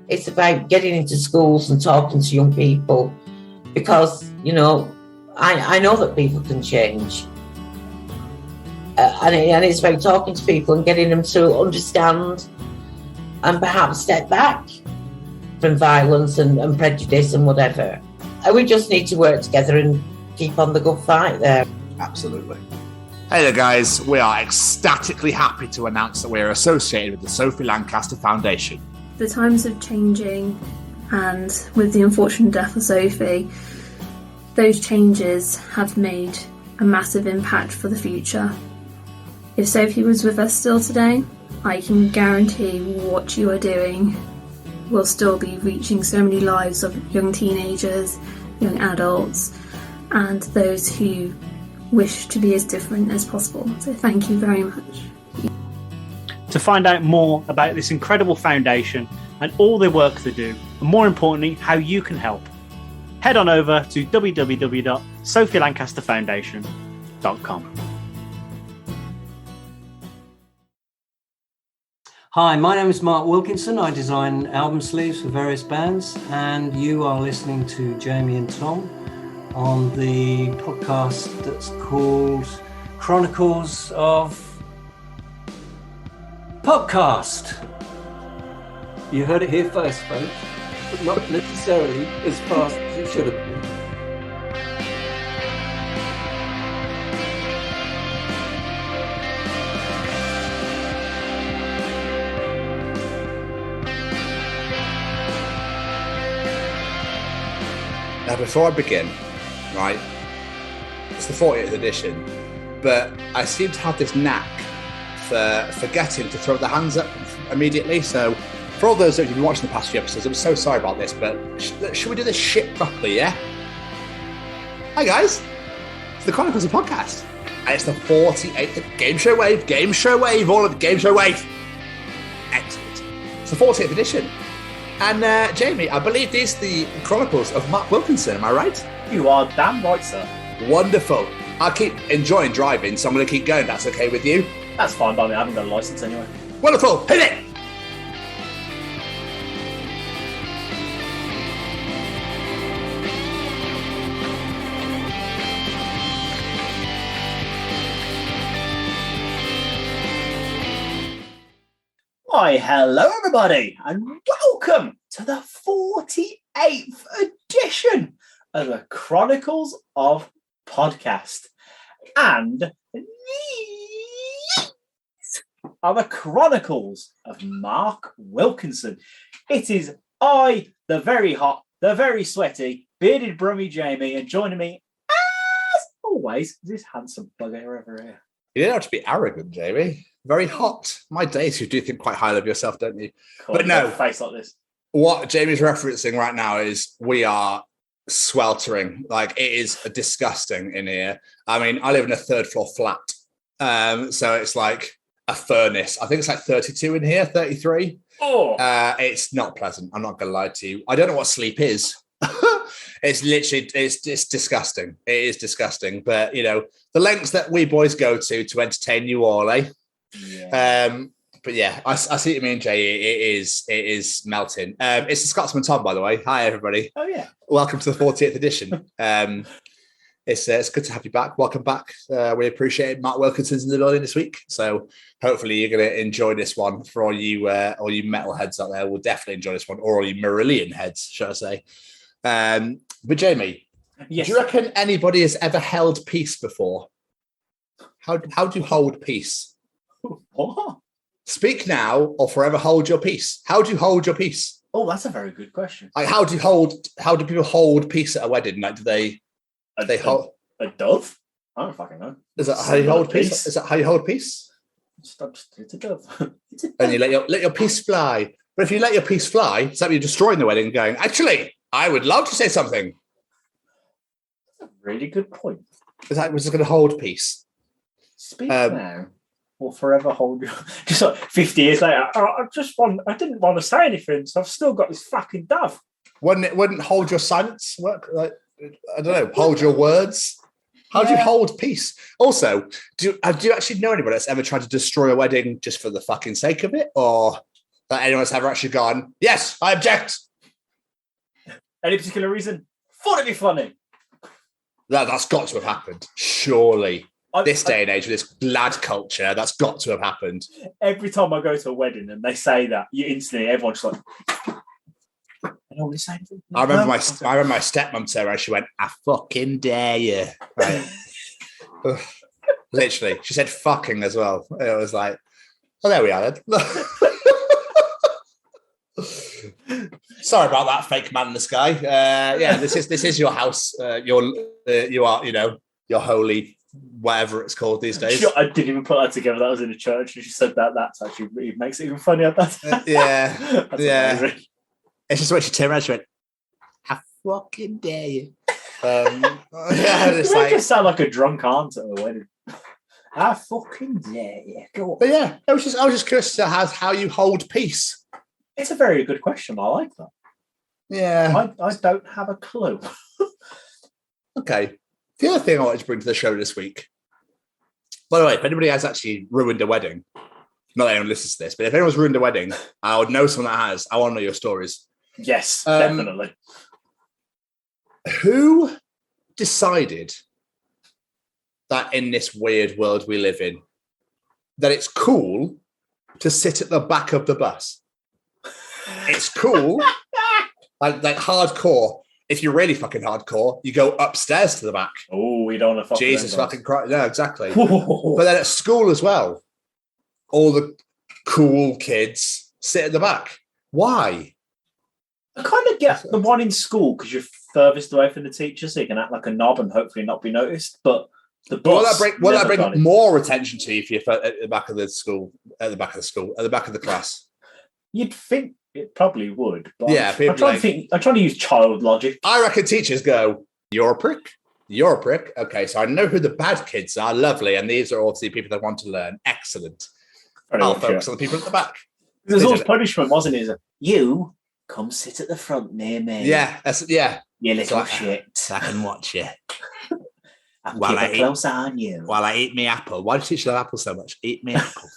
It's about getting into schools and talking to young people because, you know, I know that people can change. And it's about talking to people and getting them to understand and perhaps step back from violence and prejudice and whatever. And we just need to work together and keep on the good fight there. Absolutely. Hey there, guys. We are ecstatically happy to announce that we are associated with the Sophie Lancaster Foundation. The times are changing, and with the unfortunate death of Sophie, those changes have made a massive impact for the future. If Sophie was with us still today, I can guarantee what you are doing will still be reaching so many lives of young teenagers, young adults, and those who wish to be as different as possible. So thank you very much. To find out more about this incredible foundation and all the work they do, and more importantly, how you can help, head on over to www.sophielancasterfoundation.com. Hi, my name is Mark Wilkinson. I design album sleeves for various bands, and you are listening to Jamie and Tom on the podcast that's called Chronicles of Podcast. You heard it here first, folks, but not necessarily as fast as it should have been. Now, before I begin, right, it's the 40th edition, but I seem to have this knack for forgetting to throw the hands up immediately. So, for all those of you who've been watching the past few episodes, I'm so sorry about this, but should we do this shit properly, yeah? Hi, guys. It's the Chronicles of Podcast, and it's the 48th Game Show Wave, all of the Game Show Wave. Excellent. It's the 40th edition. And Jamie, I believe these are the Chronicles of Mark Wilkinson, am I right? You are damn right, sir. Wonderful. I keep enjoying driving, so I'm going to keep going. That's okay with you? That's fine by me. I haven't got a license anyway. Wonderful. Hit it! Why, hello everybody, and welcome to the 48th edition of the Chronicles of Podcast. And these are the Chronicles of Mark Wilkinson. It is I, the very hot, the very sweaty, bearded Brummy Jamie, and joining me, as always, is this handsome bugger over here. You don't have to be arrogant, Jamie. Very hot. My days, you do think quite highly of yourself, don't you? But no, face like this. What Jamie's referencing right now is we are sweltering. Like, it is disgusting in here. I mean, I live in a third floor flat. So it's like a furnace. I think it's like 32 in here, 33. Oh. It's not pleasant. I'm not going to lie to you. I don't know what sleep is. It's literally, it's disgusting. It is disgusting. But, you know, the lengths that we boys go to entertain you all, eh? Yeah. But yeah, I see what you mean, Jay. It is melting. It's the Scotsman Tom, by the way. Hi, everybody. Oh yeah. Welcome to the 40th edition. It's good to have you back. Welcome back. We appreciate it. Mark Wilkinson's in the building this week, so hopefully you're going to enjoy this one. For all you metalheads out there, we'll definitely enjoy this one, or all you Marillion heads, shall I say? But Jamie, yes. Do you reckon anybody has ever held peace before? How do you hold peace? What? Speak now or forever hold your peace. How do you hold your peace? Oh, that's a very good question. Like, how do people hold peace at a wedding? Like, do they hold a dove? I don't fucking know. Is that how you hold peace? Is that how you hold peace? It's a dove. It's a dove. And you let your peace fly. But if you let your peace fly, does that mean you're destroying the wedding and going, actually, I would love to say something? That's a really good point. Is that was going to hold peace? Speak now. Or forever hold you. Just like 50 years later, I didn't want to say anything, so I've still got this fucking dove. Wouldn't hold your silence work? Like, I don't know, hold your words. How do you hold peace? Also, do you actually know anybody that's ever tried to destroy a wedding just for the fucking sake of it? Or that anyone's ever actually gone, yes, I object. Any particular reason? Thought it'd be funny. That's got to have happened, surely. This day and age, with this lad culture, that's got to have happened. Every time I go to a wedding and they say that, you instantly, everyone's just like, I don't want to say anything. I remember my stepmom said, she went, I fucking dare you. Right. Literally. She said fucking as well. It was like, oh, there we are then. Sorry about that, fake man in the sky. This is your house. You are, your holy whatever it's called these days. Sure, I didn't even put that together. That was in a church, and she said that. That's actually really makes it even funnier. That's amazing. It's just when she turned around, she went, "I fucking dare you." It's like just sound like a drunk aunt at a wedding. I fucking dare you. Go on. But yeah, I was just curious to how you hold peace. It's a very good question. I like that. Yeah, I don't have a clue. Okay. The other thing I wanted to bring to the show this week, by the way, if anybody has actually ruined a wedding, not that anyone listens to this, but if anyone's ruined a wedding, I would know someone that has. I want to know your stories. Yes, definitely. Who decided that in this weird world we live in, that it's cool to sit at the back of the bus? It's cool, like hardcore. If you're really fucking hardcore, you go upstairs to the back. Oh, we don't want to fuck Jesus fucking Christ. No, exactly. But then at school as well, all the cool kids sit at the back. Why? I kind of get the one in school because you're furthest away from the teacher, so you can act like a knob and hopefully not be noticed. But the bus will that bring more attention to you if you're at the back of the school, at the back of the class? You'd think it probably would. But yeah, I'm trying to use child logic. I reckon teachers go, "You're a prick. You're a prick." Okay, so I know who the bad kids are. Lovely, and these are obviously people that want to learn. Excellent. I'll focus on the people at the back. There's always punishment, wasn't it? You come sit at the front near me. Yeah, you little shit. I can watch you. I'll keep a close eye on you while I eat me apple. Why do you teach love apple so much? Eat me apple.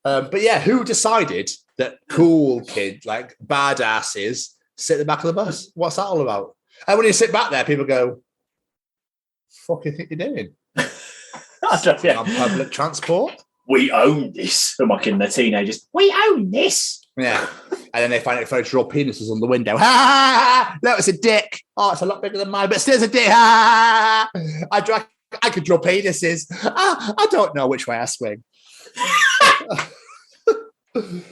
But yeah, who decided that cool kids, like badasses, sit at the back of the bus? What's that all about? And when you sit back there, people go, "Fuck, you think you're doing?" On public transport. We own this. I'm mocking the teenagers. We own this. Yeah. And then they find it funny to draw penises on the window. Ha! No, it's a dick. Oh, it's a lot bigger than mine, but still it's a dick. Ha! I could draw penises. I don't know which way I swing. You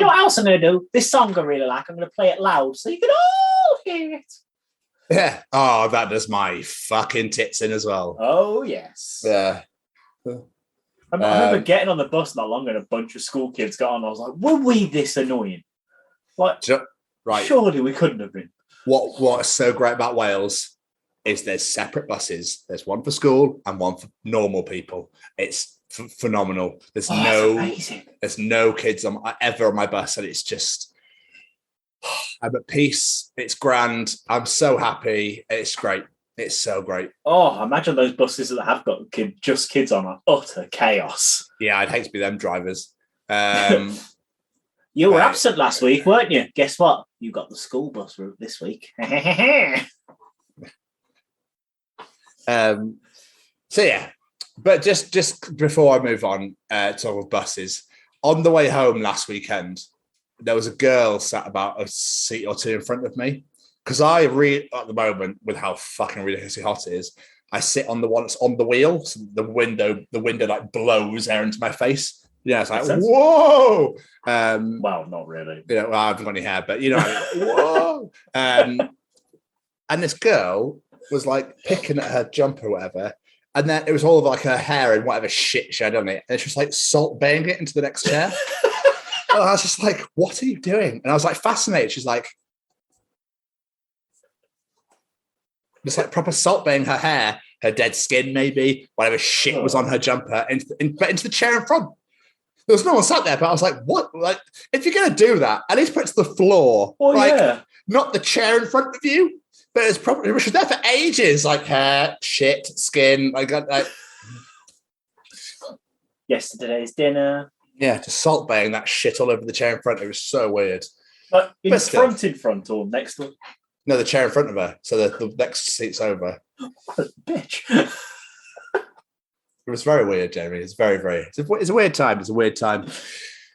know what else I'm going to do? This song I really like. I'm going to play it loud so you can all hear it. Yeah. Oh, that does my fucking tits in as well. Oh, yes. Yeah. I remember getting on the bus not long and a bunch of school kids got on. I was like, were we this annoying? Like, right. Surely we couldn't have been. What is so great about Wales is there's separate buses. There's one for school and one for normal people. It's phenomenal. There's no kids ever on my bus, and it's just I'm at peace. It's grand. I'm so happy. It's great. It's so great. Oh, imagine those buses that have got just kids on are utter chaos. Yeah, I'd hate to be them drivers. You were absent last week, weren't you? Guess what? You got the school bus route this week. So yeah, but just before I move on to talk of buses, on the way home last weekend, there was a girl sat about a seat or two in front of me. Because I read at the moment, with how fucking ridiculously hot it is, I sit on the one that's on the wheel, so the window like blows air into my face. Yeah, it's like whoa. Well, not really. Well, I haven't got any hair, but whoa. And this girl was like picking at her jumper or whatever, and then it was all of like her hair and whatever shit she had on it, and she was like salt baying it into the next chair. And I was just like, "What are you doing?" And I was like fascinated. She's like. Just like proper salt baying her hair, her dead skin, maybe, whatever shit was on her jumper, into the chair in front. There was no one sat there, but I was like, what? Like, if you're going to do that, at least put it to the floor. Oh, like, yeah. Not the chair in front of you, but it's probably, which was there for ages, like hair, shit, skin. Yesterday's dinner. Yeah, just salt baying that shit all over the chair in front. It was so weird. Like in still. front or next to? No, the chair in front of her. So the next seat's over. What a bitch. It was very weird, Jamie. It's very, very. It's a weird time. It's a weird time.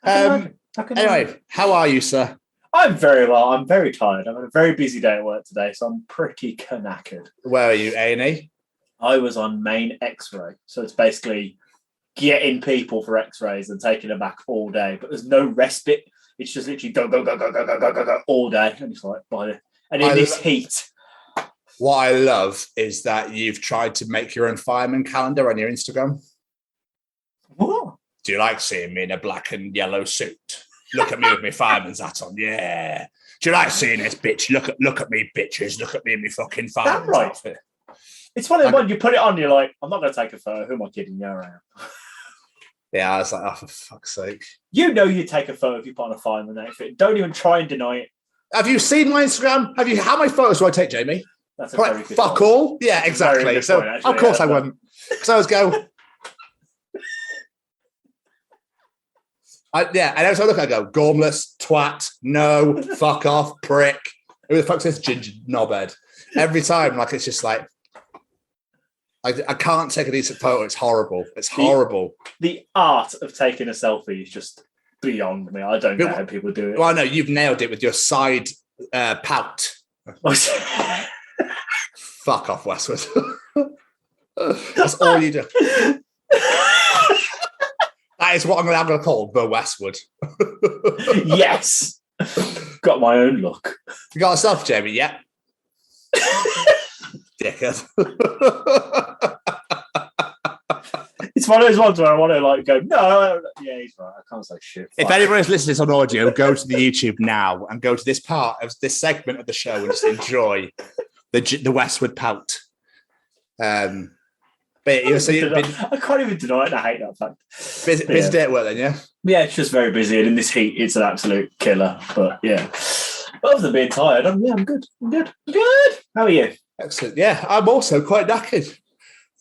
Anyway, how are you, sir? I'm very well. I'm very tired. I've had a very busy day at work today, so I'm pretty knackered. Where are you, A&E? I was on main X-ray, so it's basically getting people for X-rays and taking them back all day. But there's no respite. It's just literally go all day, and it's like and in this heat. What I love is that you've tried to make your own fireman calendar on your Instagram. What? Do you like seeing me in a black and yellow suit? Look at me with my fireman's hat on. Yeah. Do you like seeing this, bitch? Look at me, bitches. Look at me in my fucking fireman's outfit. It's one of the ones you put it on, you're like, I'm not going to take a photo. Who am I kidding? Yeah, I am. Yeah, I was like, oh, for fuck's sake. You know you take a photo if you put on a fireman outfit. Don't even try and deny it. Have you seen my Instagram? How many photos do I take, Jamie? That's a very good fuck point. all? Yeah, exactly. So, point, actually, of course I wouldn't. So I was go... and every time I look, I go, gormless, twat, no, fuck off, prick. Who the fuck's this ginger knobhead? Every time, like, it's just like, I can't take a decent photo. It's horrible. It's horrible. The art of taking a selfie is just beyond me. I don't know how people do it. Well, I know you've nailed it with your side pout. Fuck off, Westwood. That's all you do. That is what I'm going to call the Westwood. Yes. Got my own look. You got yourself, Jamie? Yeah. Dickhead. It's one of those ones where I want to like go, no, yeah, he's right. I can't say shit. If anybody's listening to this on audio, go to the YouTube now and go to this part of this segment of the show and just enjoy the Westwood pout. But you I can't even deny it. I hate that fact. Busy day at work then, yeah? Yeah, it's just very busy, and in this heat, it's an absolute killer. But yeah, other than being tired, I'm good. I'm good. How are you? Excellent. Yeah, I'm also quite knackered.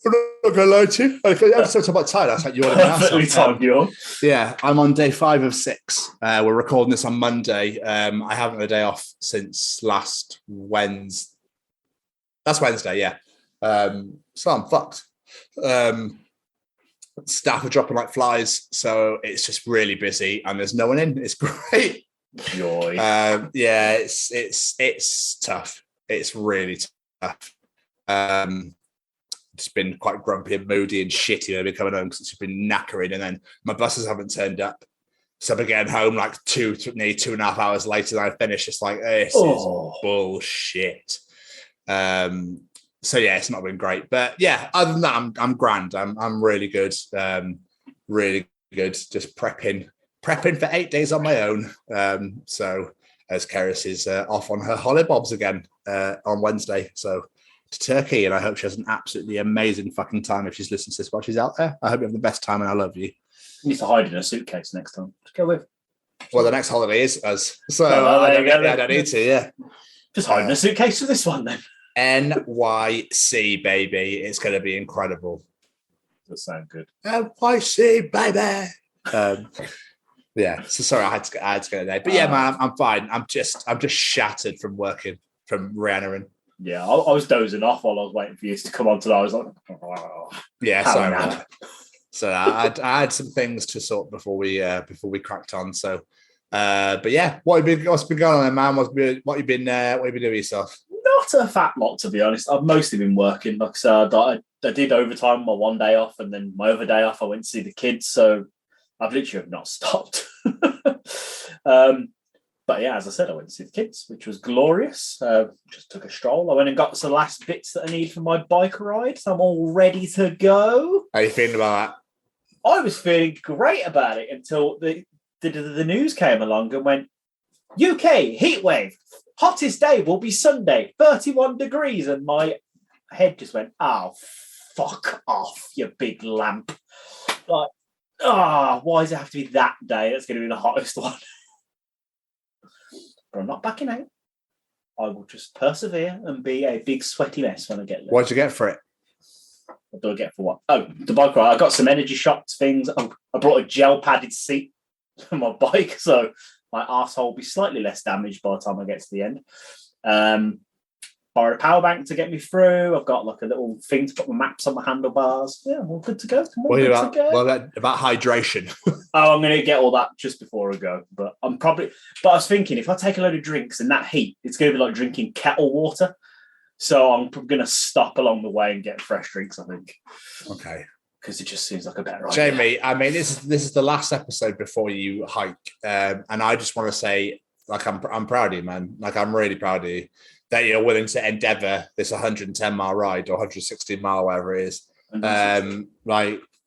I'm not going to lie to you. I'm so about tired. I was like, you're perfectly timed, you. Yeah, I'm on day 5 of 6. We're recording this on Monday. I haven't had a day off since last Wednesday. That's Wednesday, yeah. So I'm fucked. Staff are dropping like flies, so it's just really busy, and there's no one in. It's great. Joy. Yeah, it's tough. It's really tough. Just been quite grumpy and moody and shitty. I've been coming home because it's been knackering, and then my buses haven't turned up. So I'm getting home like nearly 2.5 hours later than I finished. It's like, this is bullshit. So yeah, it's not been great, but yeah. Other than that, I'm grand. I'm really good. Really good. Just prepping for 8 days on my own. So as Keris is off on her hollybobs again on Wednesday, so to Turkey, and I hope she has an absolutely amazing fucking time if she's listening to this while she's out there. I hope you have the best time, and I love you. You need to hide in a suitcase next time. Just go with. Well, the next holiday is us, so I don't need to. Yeah, just hide in a suitcase for this one then. NYC, baby. It's going to be incredible. Does sound good. NYC, baby. Yeah. So sorry, I had to go today. But yeah, man, I'm fine. I'm just shattered from working from Rihanna. Yeah, I was dozing off while I was waiting for you to come on today. I was like, oh, yeah, sorry about that. So I had some things to sort before we cracked on. So, but yeah, what's been going on there, man? What you been doing yourself? Not a fat lot, to be honest. I've mostly been working. Like I said, I did overtime my one day off, and then my other day off, I went to see the kids. So I've literally not stopped. But yeah, as I said, I went to see the kids, which was glorious. Just took a stroll. I went and got the last bits that I need for my bike ride. So I'm all ready to go. How are you feeling about that? I was feeling great about it until the news came along and went, UK heatwave. Hottest day will be Sunday, 31 degrees. And my head just went, oh, fuck off, you big lamp. Like, why does it have to be that day? That's going to be the hottest one. But I'm not backing out. I will just persevere and be a big sweaty mess when I get there. What'd you get for it? What do I get for what? Oh, the bike ride. I got some energy shots things. I brought a gel padded seat for my bike, so my arsehole will be slightly less damaged by the time I get to the end. Borrowed a power bank to get me through. I've got like a little thing to put my maps on my handlebars. Yeah, all good to go. About hydration. I'm going to get all that just before I go. But I was thinking, if I take a load of drinks in that heat, it's going to be like drinking kettle water. So I'm going to stop along the way and get fresh drinks, I think. Okay. Because it just seems like a better idea. Jamie, I mean, this is the last episode before you hike. And I just want to say, like, I'm proud of you, man. Like, I'm really proud of you that you're willing to endeavor this 110-mile ride or 116-mile, whatever it is.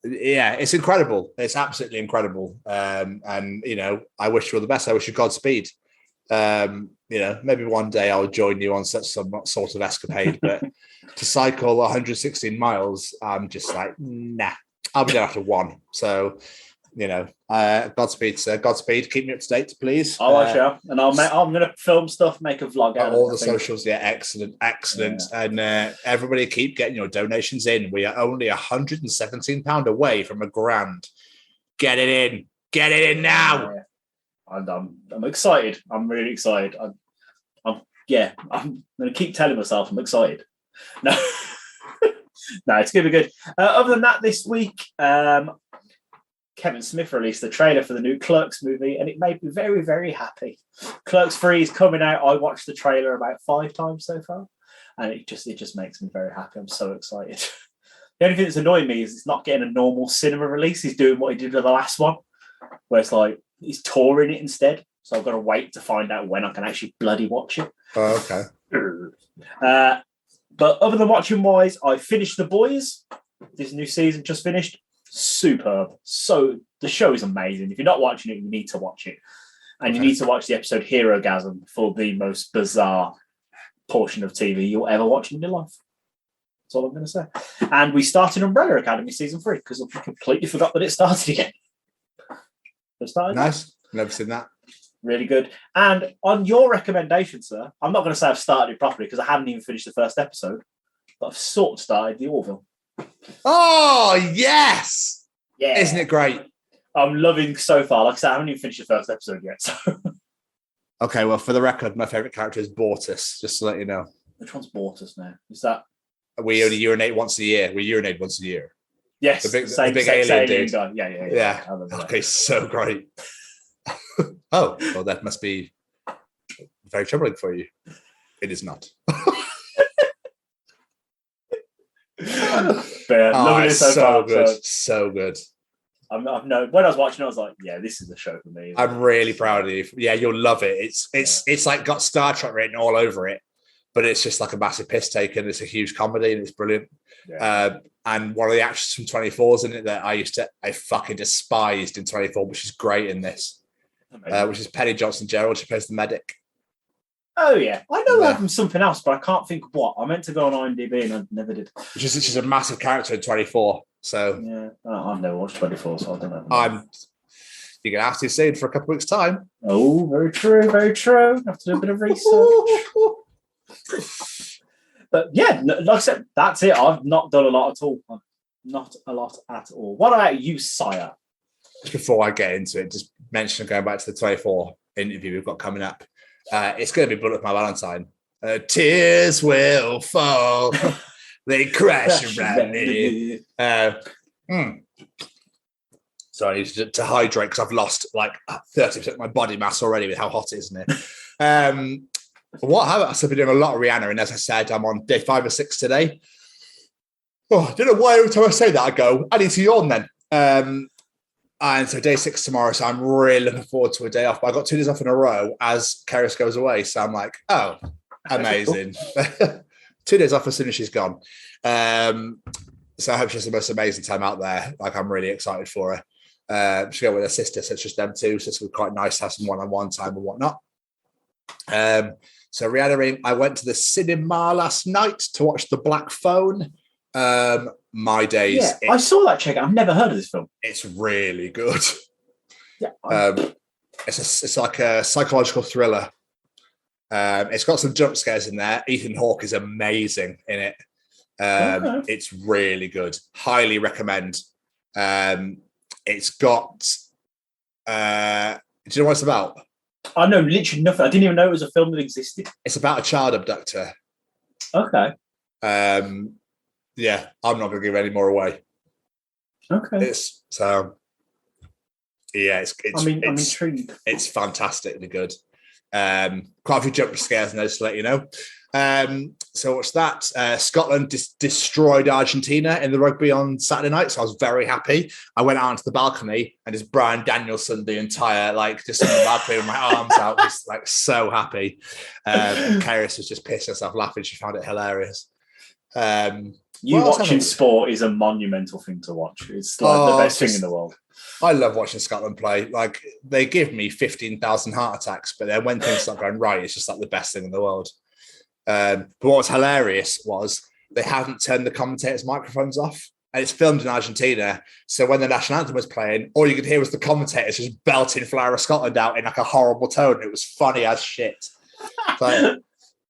It's incredible. It's absolutely incredible. And, you know, I wish you all the best. I wish you Godspeed. You know, maybe one day I'll join you on some sort of escapade, but to cycle 116 miles, I'm just like, nah, I'll be there after one. So, you know, Godspeed, sir. Godspeed. Keep me up to date, please. Oh, I shall. And I'm going to film stuff, make a vlog out of all the socials. Yeah, excellent. Yeah. And everybody keep getting your donations in. We are only £117 away from £1,000. Get it in now. Yeah. I'm excited. I'm really excited. I'm going to keep telling myself I'm excited. No, no, it's going to be good. Other than that, this week, Kevin Smith released the trailer for the new Clerks movie, and it made me very, very happy. Clerks 3 is coming out. I watched the trailer about 5 times so far, and it just makes me very happy. I'm so excited. The only thing that's annoying me is it's not getting a normal cinema release. He's doing what he did with the last one, where it's like he's touring it instead. So I've got to wait to find out when I can actually bloody watch it. Oh, okay. But other than watching wise, I finished The Boys. This new season just finished. Superb. So the show is amazing. If you're not watching it, you need to watch it. And you need to watch the episode Hero Gasm for the most bizarre portion of TV you'll ever watch in your life. That's all I'm going to say. And we started Umbrella Academy season 3 because I completely forgot that it started again. Nice. Never seen that. Really good. And on your recommendation, sir, I'm not going to say I've started it properly because I haven't even finished the first episode, but I've sort of started The Orville. Oh, yes. Yeah. Isn't it great? I'm loving so far. Like I said, I haven't even finished the first episode yet. So. Okay, well, for the record, my favourite character is Bortus, just to let you know. Which one's Bortus now? Is that... We only urinate once a year. We urinate once a year. Yes, the big alien dude. Guy. Yeah. Okay, so great. Oh, well, that must be very troubling for you. It is not. So good. So good. When I was watching, I was like, "Yeah, this is a show for me." I'm really proud of you. Yeah, you'll love it. It's like got Star Trek written all over it, but it's just like a massive piss take, and it's a huge comedy, and it's brilliant. Yeah. And one of the actors from 24 is in it that I fucking despised in 24, but she's great in this. Which is Penny Johnson-Gerald. She plays the medic. Oh, yeah. I know her from something else, but I can't think of what. I meant to go on IMDb and I never did. She's a massive character in 24. So yeah, I've never watched 24, so I don't know. You're going to have to see it for a couple of weeks' time. Oh, very true, very true. I have to do a bit of research. But yeah, like I said, that's it. I've not done a lot at all. Not a lot at all. What about you, sire? Just before I get into it, just mention going back to the 24 interview we've got coming up. It's going to be Bullet for My Valentine. Tears will fall. They crash around me. Sorry, I need to hydrate because I've lost like 30% of my body mass already with how hot it is in here. I've been doing a lot of Rihanna, and as I said, I'm on day 5 or 6 today. Oh, I don't know why every time I say that I go, I need to yawn then. And so day 6 tomorrow, so I'm really looking forward to a day off. But I got 2 days off in a row as Keris goes away, so I'm like, oh, amazing. 2 days off as soon as she's gone. So I hope she has the most amazing time out there. Like, I'm really excited for her. She'll go with her sister, so it's just them two, so it's quite nice to have some one-on-one time and whatnot. So Rihanna, I went to the cinema last night to watch The Black Phone. My days. Yeah, I saw that check. I've never heard of this film. It's really good. Yeah, it's like a psychological thriller. It's got some jump scares in there. Ethan Hawke is amazing in it. It's really good. Highly recommend. It's got. Do you know what it's about? I know literally nothing. I didn't even know it was a film that existed. It's about a child abductor. Okay. Yeah, I'm not going to give any more away. Okay. I'm intrigued. It's fantastically good. Quite a few jump scares in those, to let you know. So what's that? Scotland destroyed Argentina in the rugby on Saturday night, so I was very happy. I went out onto the balcony and just Brian Danielson the entire, just on the balcony with my arms out, just so happy. And Kairos was just pissed herself laughing. She found it hilarious. You watching sport is a monumental thing to watch. It's the best thing in the world. I love watching Scotland play. They give me 15,000 heart attacks, but then when things start going right, it's just the best thing in the world. But what was hilarious was they hadn't turned the commentators' microphones off, and it's filmed in Argentina. So when the national anthem was playing, all you could hear was the commentators just belting "Flower of Scotland" out in a horrible tone. It was funny as shit.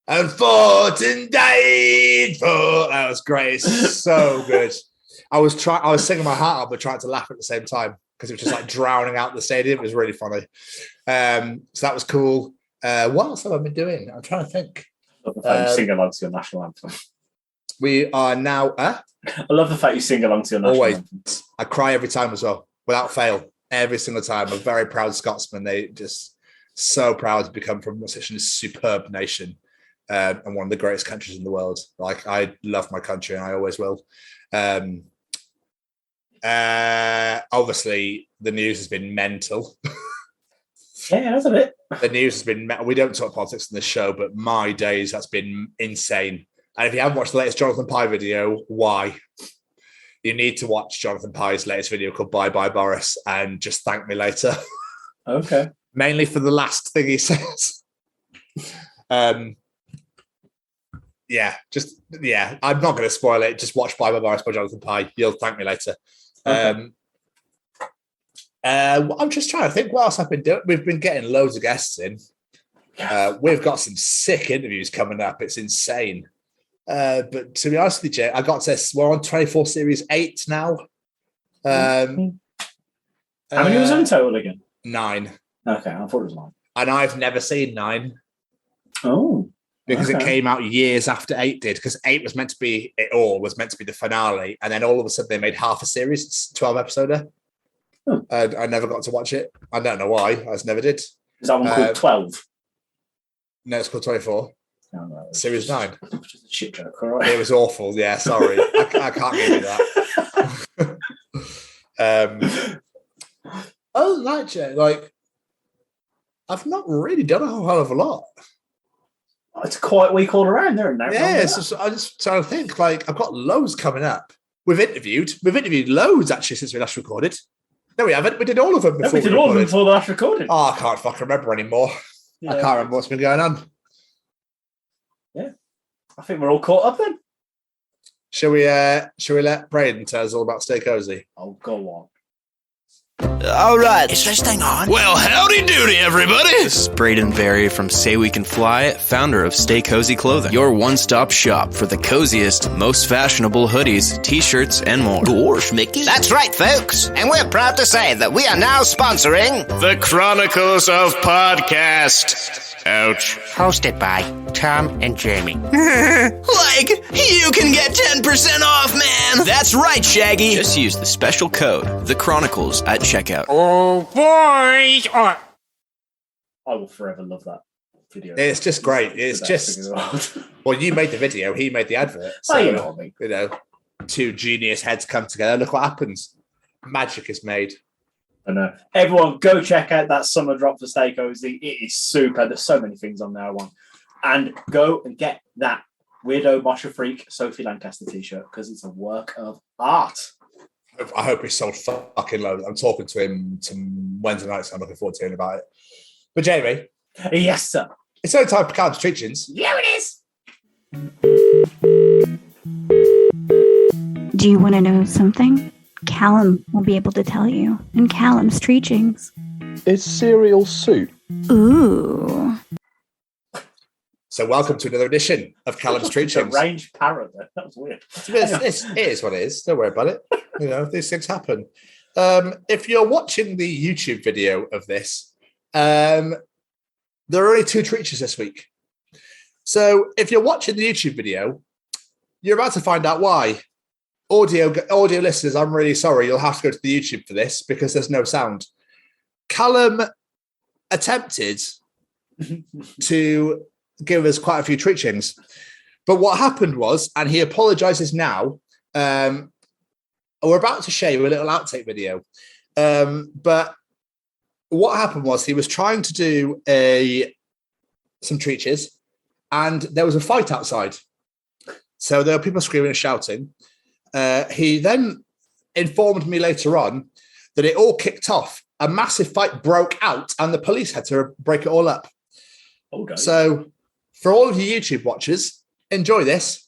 And fought and died for. That was great. It's so good. I was singing my heart out, but trying to laugh at the same time because it was just drowning out the stadium. It was really funny. So that was cool. What else have I been doing? I'm trying to think. I love the fact you sing along to your national anthem. We are now. I love the fact you sing along to your national anthem. I cry every time as well, without fail. Every single time. I'm a very proud Scotsman. They just so proud to become from such a superb nation. And one of the greatest countries in the world. I love my country and I always will. Obviously, the news has been mental. Yeah, that's a bit. The news has been. We don't talk politics in the show, but my days, that's been insane. And if you haven't watched the latest Jonathan Pye video, why? You need to watch Jonathan Pye's latest video called Bye Bye Boris and just thank me later. Okay. Mainly for the last thing he says. I'm not going to spoil it. Just watch Bye Bye Boris by Jonathan Pye. You'll thank me later. Okay. I'm just trying to think what else I've been doing. We've been getting loads of guests in. We've got some sick interviews coming up. It's insane. But to be honest with you, Jay, we're on 24 Series 8 now. How many was in total again? 9. Okay, I thought it was 9. And I've never seen 9. Oh. Because it came out years after 8 did, because 8 was meant to be the finale, and then all of a sudden they made half a series. It's 12-episoder. I never got to watch it. I don't know why. I just never did. Is that one called 12? No, it's called 24. Oh, no, Series 9. Just a shit joke, all right. It was awful. Yeah, sorry. I can't give you that. Other than that, Jay, I've not really done a whole hell of a lot. It's a quiet week all around there, isn't it? Yeah, I just trying to think. I've got loads coming up. We've interviewed loads actually since we last recorded. No, we haven't. We did all of them before. We did all of them before the last recording. Oh, I can't fucking remember anymore. Yeah. I can't remember what's been going on. Yeah, I think we're all caught up then. Shall we let Braden tell us all about Stay Cozy? Oh, go on. All right, is this thing on? Well, howdy doody, everybody. This is Braden Berry from Say We Can Fly, founder of Stay Cozy Clothing, your one-stop shop for the coziest, most fashionable hoodies, t-shirts, and more. Gosh, Mickey. That's right, folks, and we're proud to say that we are now sponsoring the Chronicles of Podcast. Ouch. Hosted by Tom and Jamie. You can get 10% off, man! That's right, Shaggy! Just use the special code, The Chronicles, at checkout. Oh, boy! I will forever love that video. It's just great. It's just... Well, you made the video, he made the advert. So, two genius heads come together. Look what happens. Magic is made. I know. Everyone, go check out that summer drop for Stay Cozy. It is super. There's so many things on there. And go and get that Weirdo Mosher Freak Sophie Lancaster t-shirt because it's a work of art. I hope he sold fucking loads. I'm talking to him Wednesday night, so I'm looking forward to hearing about it. But Jamie. Yes, sir. It's only time for Callum's Treachings. Yeah, it is. Do you want to know something? Callum will be able to tell you in Callum's Treachings. Is cereal soup? Ooh. So welcome to another edition of Callum's Treachings. Range parrot there. That was weird. It is what it is. Don't worry about it. These things happen. If you're watching the YouTube video of this, there are only 2 treaches this week. So if you're watching the YouTube video, you're about to find out why. Audio listeners, I'm really sorry. You'll have to go to the YouTube for this because there's no sound. Callum attempted to give us quite a few treachings. But what happened was, and he apologizes now, we're about to show you a little outtake video. But what happened was he was trying to do some treaches and there was a fight outside. So there were people screaming and shouting. He then informed me later on that it all kicked off. A massive fight broke out and the police had to break it all up. Okay. So for all of you YouTube watchers, enjoy this.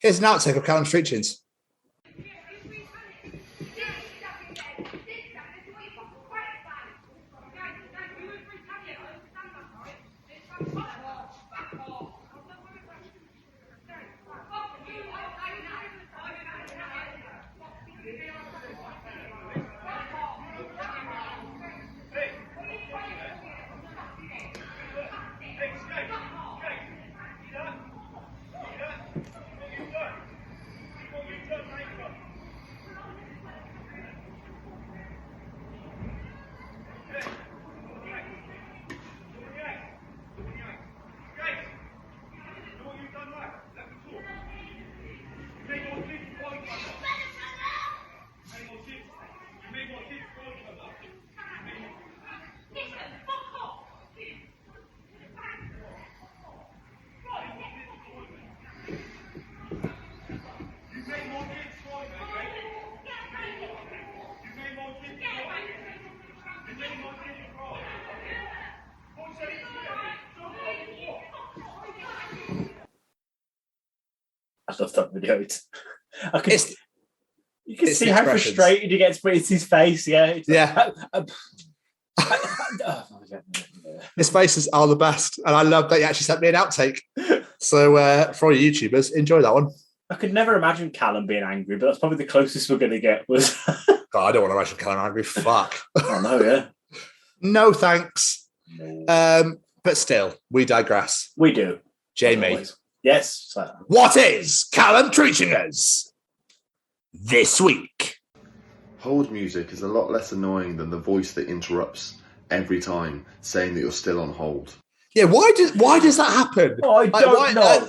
Here's an outtake of Callum's Treachings. I love that video. You can see how expressions. Frustrated he gets, but it's his face. Yeah. Yeah. His faces are the best. And I love that he actually sent me an outtake. So for all you YouTubers, enjoy that one. I could never imagine Callum being angry, but that's probably the closest we're going to get. Was God, I don't want to imagine Callum angry. Fuck. Oh, no, yeah. No, thanks. No. But still, we digress. We do. Jamie. Yes. So. What is Callum treating us this week? Hold music is a lot less annoying than the voice that interrupts every time, saying that you're still on hold. Yeah, why does that happen? Oh, I don't know.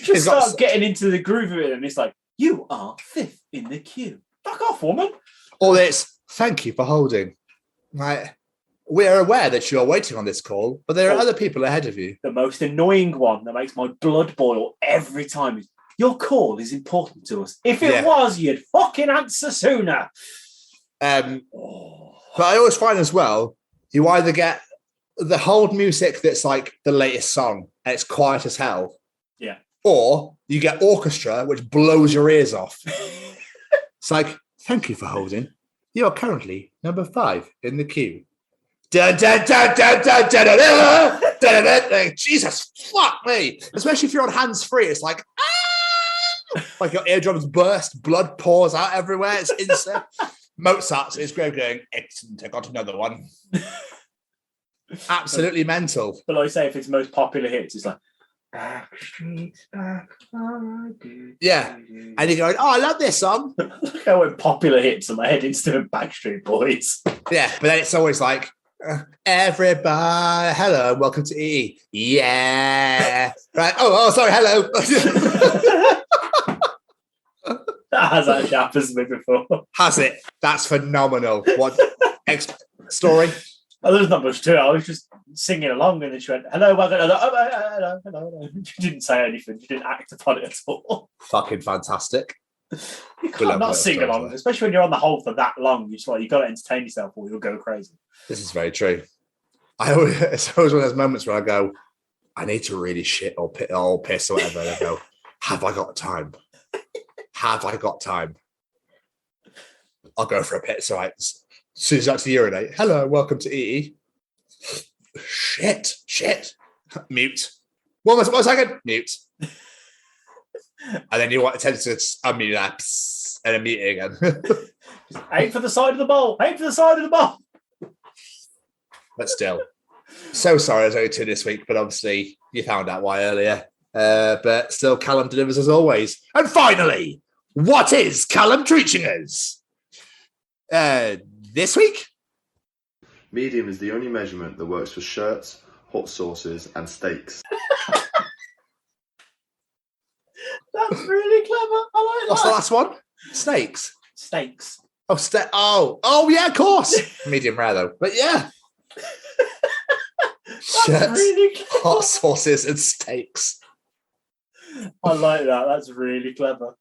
Just got start getting into the groove of it, and it's like, you are 5th in the queue. Fuck off, woman. Or it's thank you for holding. Right. We are aware that you are waiting on this call, but there are other people ahead of you. The most annoying one that makes my blood boil every time is, your call is important to us. If it was, you'd fucking answer sooner. But I always find as well, you either get the hold music that's like the latest song and it's quiet as hell. Yeah. Or you get orchestra, which blows your ears off. It's like, thank you for holding. You are currently number 5 in the queue. Jesus, fuck me. Especially if you're on hands-free, it's like, like your eardrums burst, blood pours out everywhere. It's insane. Mozart's is great going, excellent, I got another one. Absolutely mental. But like I say, if it's most popular hits, it's like, yeah. And you're going, oh, I love this song. Look how when popular hits and my head instant Backstreet Boys. Yeah, but then it's always like, everybody, hello, welcome to EE. Yeah. Right. Oh, sorry, hello. That has actually happened to me before. Has it? That's phenomenal. What story? Oh, there's not much to it. I was just singing along and then she went, hello, welcome. Hello. She didn't say anything. She didn't act upon it at all. Fucking fantastic. You can't not sing along, especially when you're on the hold for that long. You've got to entertain yourself or you'll go crazy. This is very true. It's always one of those moments where I go, I need to really shit or piss or whatever. And I go, have I got time? Have I got time? I'll go for a piss. All right. As soon as I have to urinate, hello, welcome to EE. Shit. Mute. 1 second. Mute. And then you want to tend to unmute that and then mute it again. Aim for the side of the bowl. Aim for the side of the bowl. But still, so sorry I was only 2 this week, but obviously you found out why earlier. But still, Callum delivers as always. And finally, what is Callum teaching us? This week? Medium is the only measurement that works for shirts, hot sauces, and steaks. That's really clever. I like What's that. the last one? Steaks. Steaks. Oh, yeah, of course. Medium rare though, but yeah. Shirts, really clever. hot sauces, and steaks. I like that. That's really clever.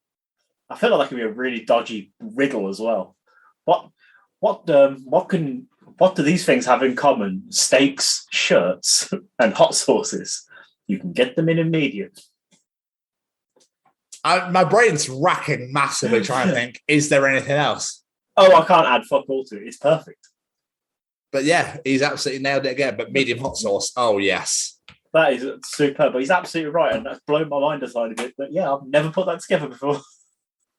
I feel like that could be a really dodgy riddle as well. What do these things have in common? Steaks, shirts, and hot sauces. You can get them in a medium. My brain's racking massively trying to think, is there anything else? Oh, I can't add fuck all to it. It's perfect. But yeah, he's absolutely nailed it again. But medium hot sauce, oh yes. That is superb. But he's absolutely right. And that's blown my mind aside a bit. But yeah, I've never put that together before.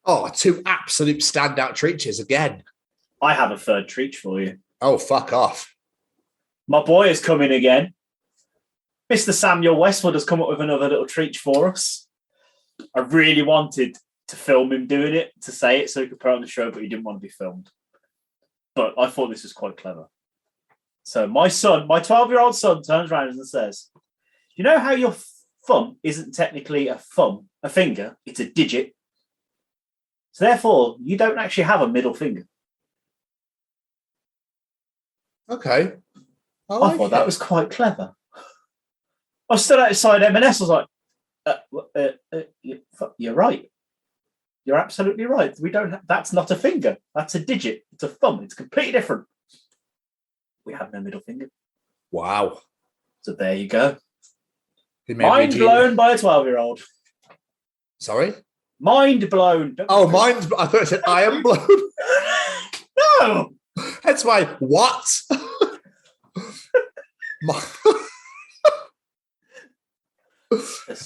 Oh, 2 absolute standout treaches again. I have a third treat for you. Oh, fuck off. My boy has come in again. Mr. Samuel Westwood has come up with another little treat for us. I really wanted to film him doing it, to say it so he could put it on the show, but he didn't want to be filmed. But I thought this was quite clever. So my 12-year-old son, turns around and says, you know how your thumb isn't technically a finger, it's a digit. So therefore, you don't actually have a middle finger. Okay. I thought that was quite clever. I stood outside M&S, I was like, you're right. You're absolutely right. That's not a finger. That's a digit. It's a thumb. It's completely different. We have no middle finger. Wow. So there you go. Mind blown by a 12-year-old. Sorry? Mind blown. I thought it said I am blown. No. That's why, what?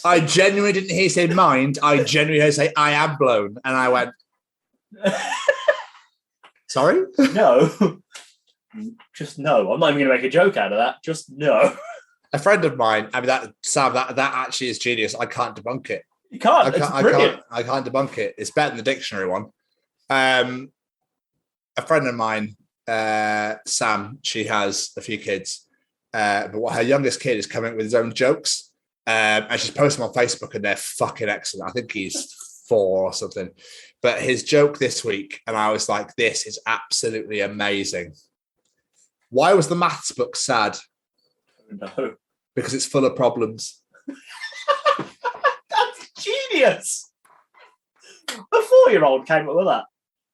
I genuinely didn't hear you say mind. I genuinely heard you say I am blown. And I went, sorry? No. Just no. I'm not even going to make a joke out of that. Just no. A friend of mine, Sam, that actually is genius. I can't debunk it. You can't. It's brilliant. I can't debunk it. It's better than the dictionary one. A friend of mine, Sam, she has a few kids. But what her youngest kid is coming with his own jokes. And she's posting them on Facebook and they're fucking excellent. I think he's 4 or something. But his joke this week, and I was like, this is absolutely amazing. Why was the maths book sad? No. Because it's full of problems. That's genius. A 4-year-old came up with that.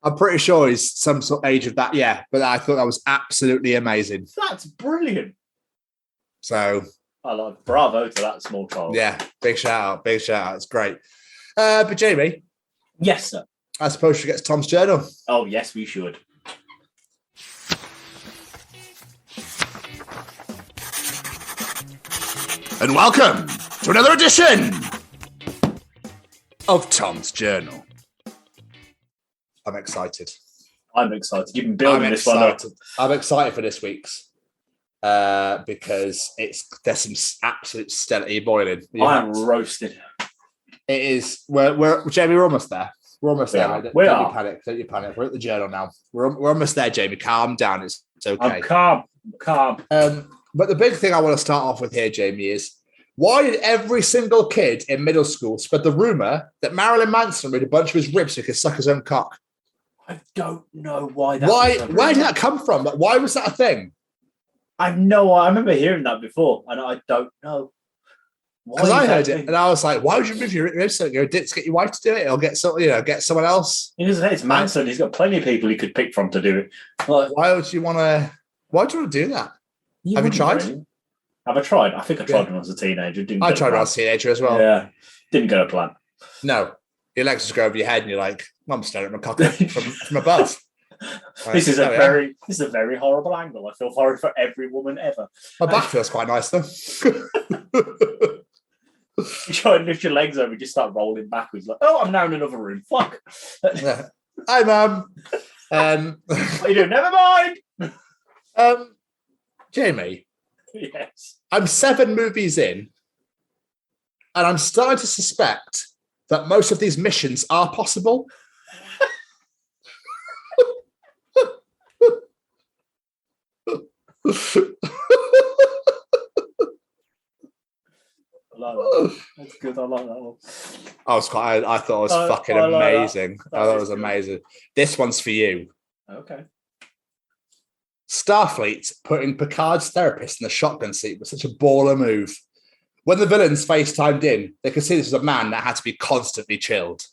I'm pretty sure he's some sort of age of that, yeah. But I thought that was absolutely amazing. That's brilliant. So I like bravo to that small child. Yeah, big shout out. Big shout out. It's great. But Jamie. Yes, sir. I suppose we should get to Tom's journal. Oh, yes, we should. And welcome to another edition of Tom's Journal. I'm excited. I'm excited. You've been building this one up. I'm excited for this week's because there's some absolute stellar boiling. I'm roasted. It is. Jamie, we're almost there. We're almost there. Don't you panic. Don't you panic. We're at the journal now. We're almost there, Jamie. Calm down. It's okay. I'm calm. But the big thing I want to start off with here, Jamie, is why did every single kid in middle school spread the rumor that Marilyn Manson read a bunch of his ribs so he could suck his own cock? I don't know why that. Where did that come from? Like, why was that a thing? I remember hearing that before, and I don't know. Because I heard it, and I was like, "Why would you move your ribs? So you're a dick to get your wife to do it, or get someone else." It's Manson. He's got plenty of people he could pick from to do it. Like, why would you want to do that? Have you tried? Really. Have I tried? I think I tried when I was a teenager. I tried when I was a teenager as well. Yeah, didn't go to plan. No, your legs just go over your head, and you're like, "I'm staring at my cock from above." This is a very horrible angle. I feel sorry for every woman ever. My back feels quite nice though. You try and lift your legs over, you just start rolling backwards. Like, oh, I'm now in another room. Fuck. Yeah. Hi, Mum. What are you doing? Never mind. Jamie. Yes. I'm 7 movies in, and I'm starting to suspect that most of these missions are possible. I like that. That's good. I like that one. I thought it was fucking amazing. That I thought it was good. amazing. This one's for you. Okay. Starfleet putting Picard's therapist in the shotgun seat was such a baller move. When the villains FaceTimed in, they could see this was a man that had to be constantly chilled.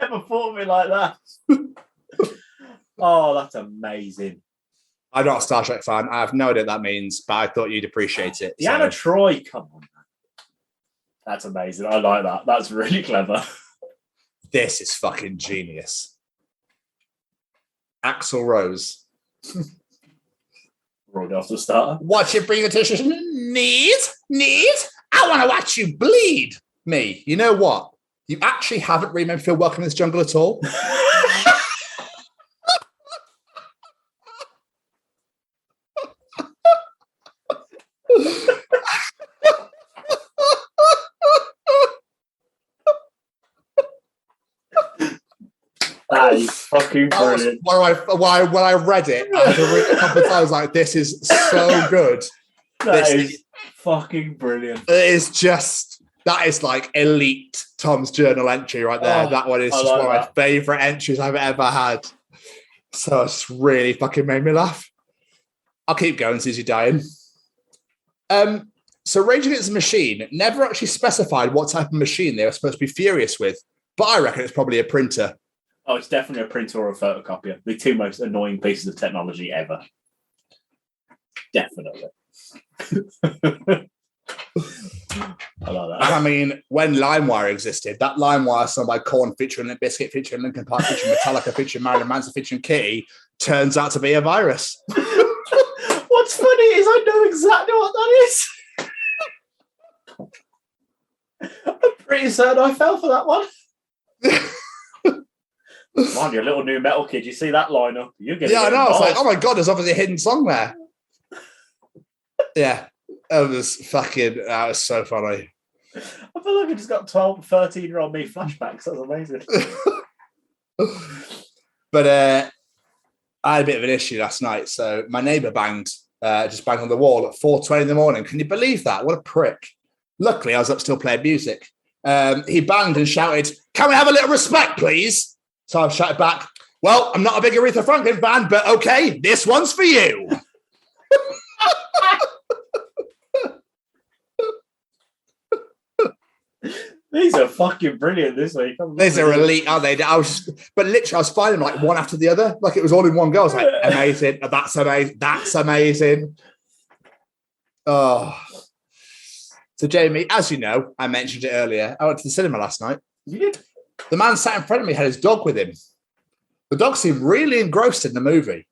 Never thought of it like that. Oh, that's amazing. I'm not a Star Trek fan. I have no idea what that means, but I thought you'd appreciate it. Deanna Troy, come on. That's amazing. I like that. That's really clever. This is fucking genius. Axl Rose. Rolled off the starter. Watch it bring the tissue. Need? I want to watch you bleed. Me. You know what? You actually haven't really made me feel welcome in this jungle at all. That is fucking brilliant. When I read it, I had to read it a couple of times. Like, this is so good. That is fucking brilliant. It is just, that is like elite Tom's journal entry right there. That one is just one of my favourite entries I've ever had. So it's really fucking made me laugh. I'll keep going since you're dying. So Rage Against the Machine never actually specified what type of machine they were supposed to be furious with, but I reckon it's probably a printer. Oh, it's definitely a printer or a photocopier. The two most annoying pieces of technology ever. Definitely. I like that. And I mean, when LimeWire existed, that LimeWire song by Korn featuring Limp Bizkit, featuring Linkin Park, featuring Metallica, featuring Marilyn Manson, featuring Kitty, turns out to be a virus. What's funny is I know exactly what that is. I'm pretty certain I fell for that one. Mind you, little new metal kid, you see that lineup, you're getting. Yeah, I know. It's like, oh my god, there's obviously a hidden song there. Yeah, that was so funny. I feel like I just got 12, 13-year-old me flashbacks. That's amazing. But I had a bit of an issue last night. So my neighbour just banged on the wall at 4:20 in the morning. Can you believe that? What a prick. Luckily, I was up still playing music. He banged and shouted, "Can we have a little respect, please?" So I shouted back, "Well, I'm not a big Aretha Franklin fan, but okay, this one's for you." These are fucking brilliant this week. These are elite, aren't they? I was finding them like one after the other, like it was all in one go. I was like, amazing, that's amazing, that's amazing. Oh, so Jamie, as you know, I mentioned it earlier. I went to the cinema last night. You did? The man sat in front of me had his dog with him. The dog seemed really engrossed in the movie.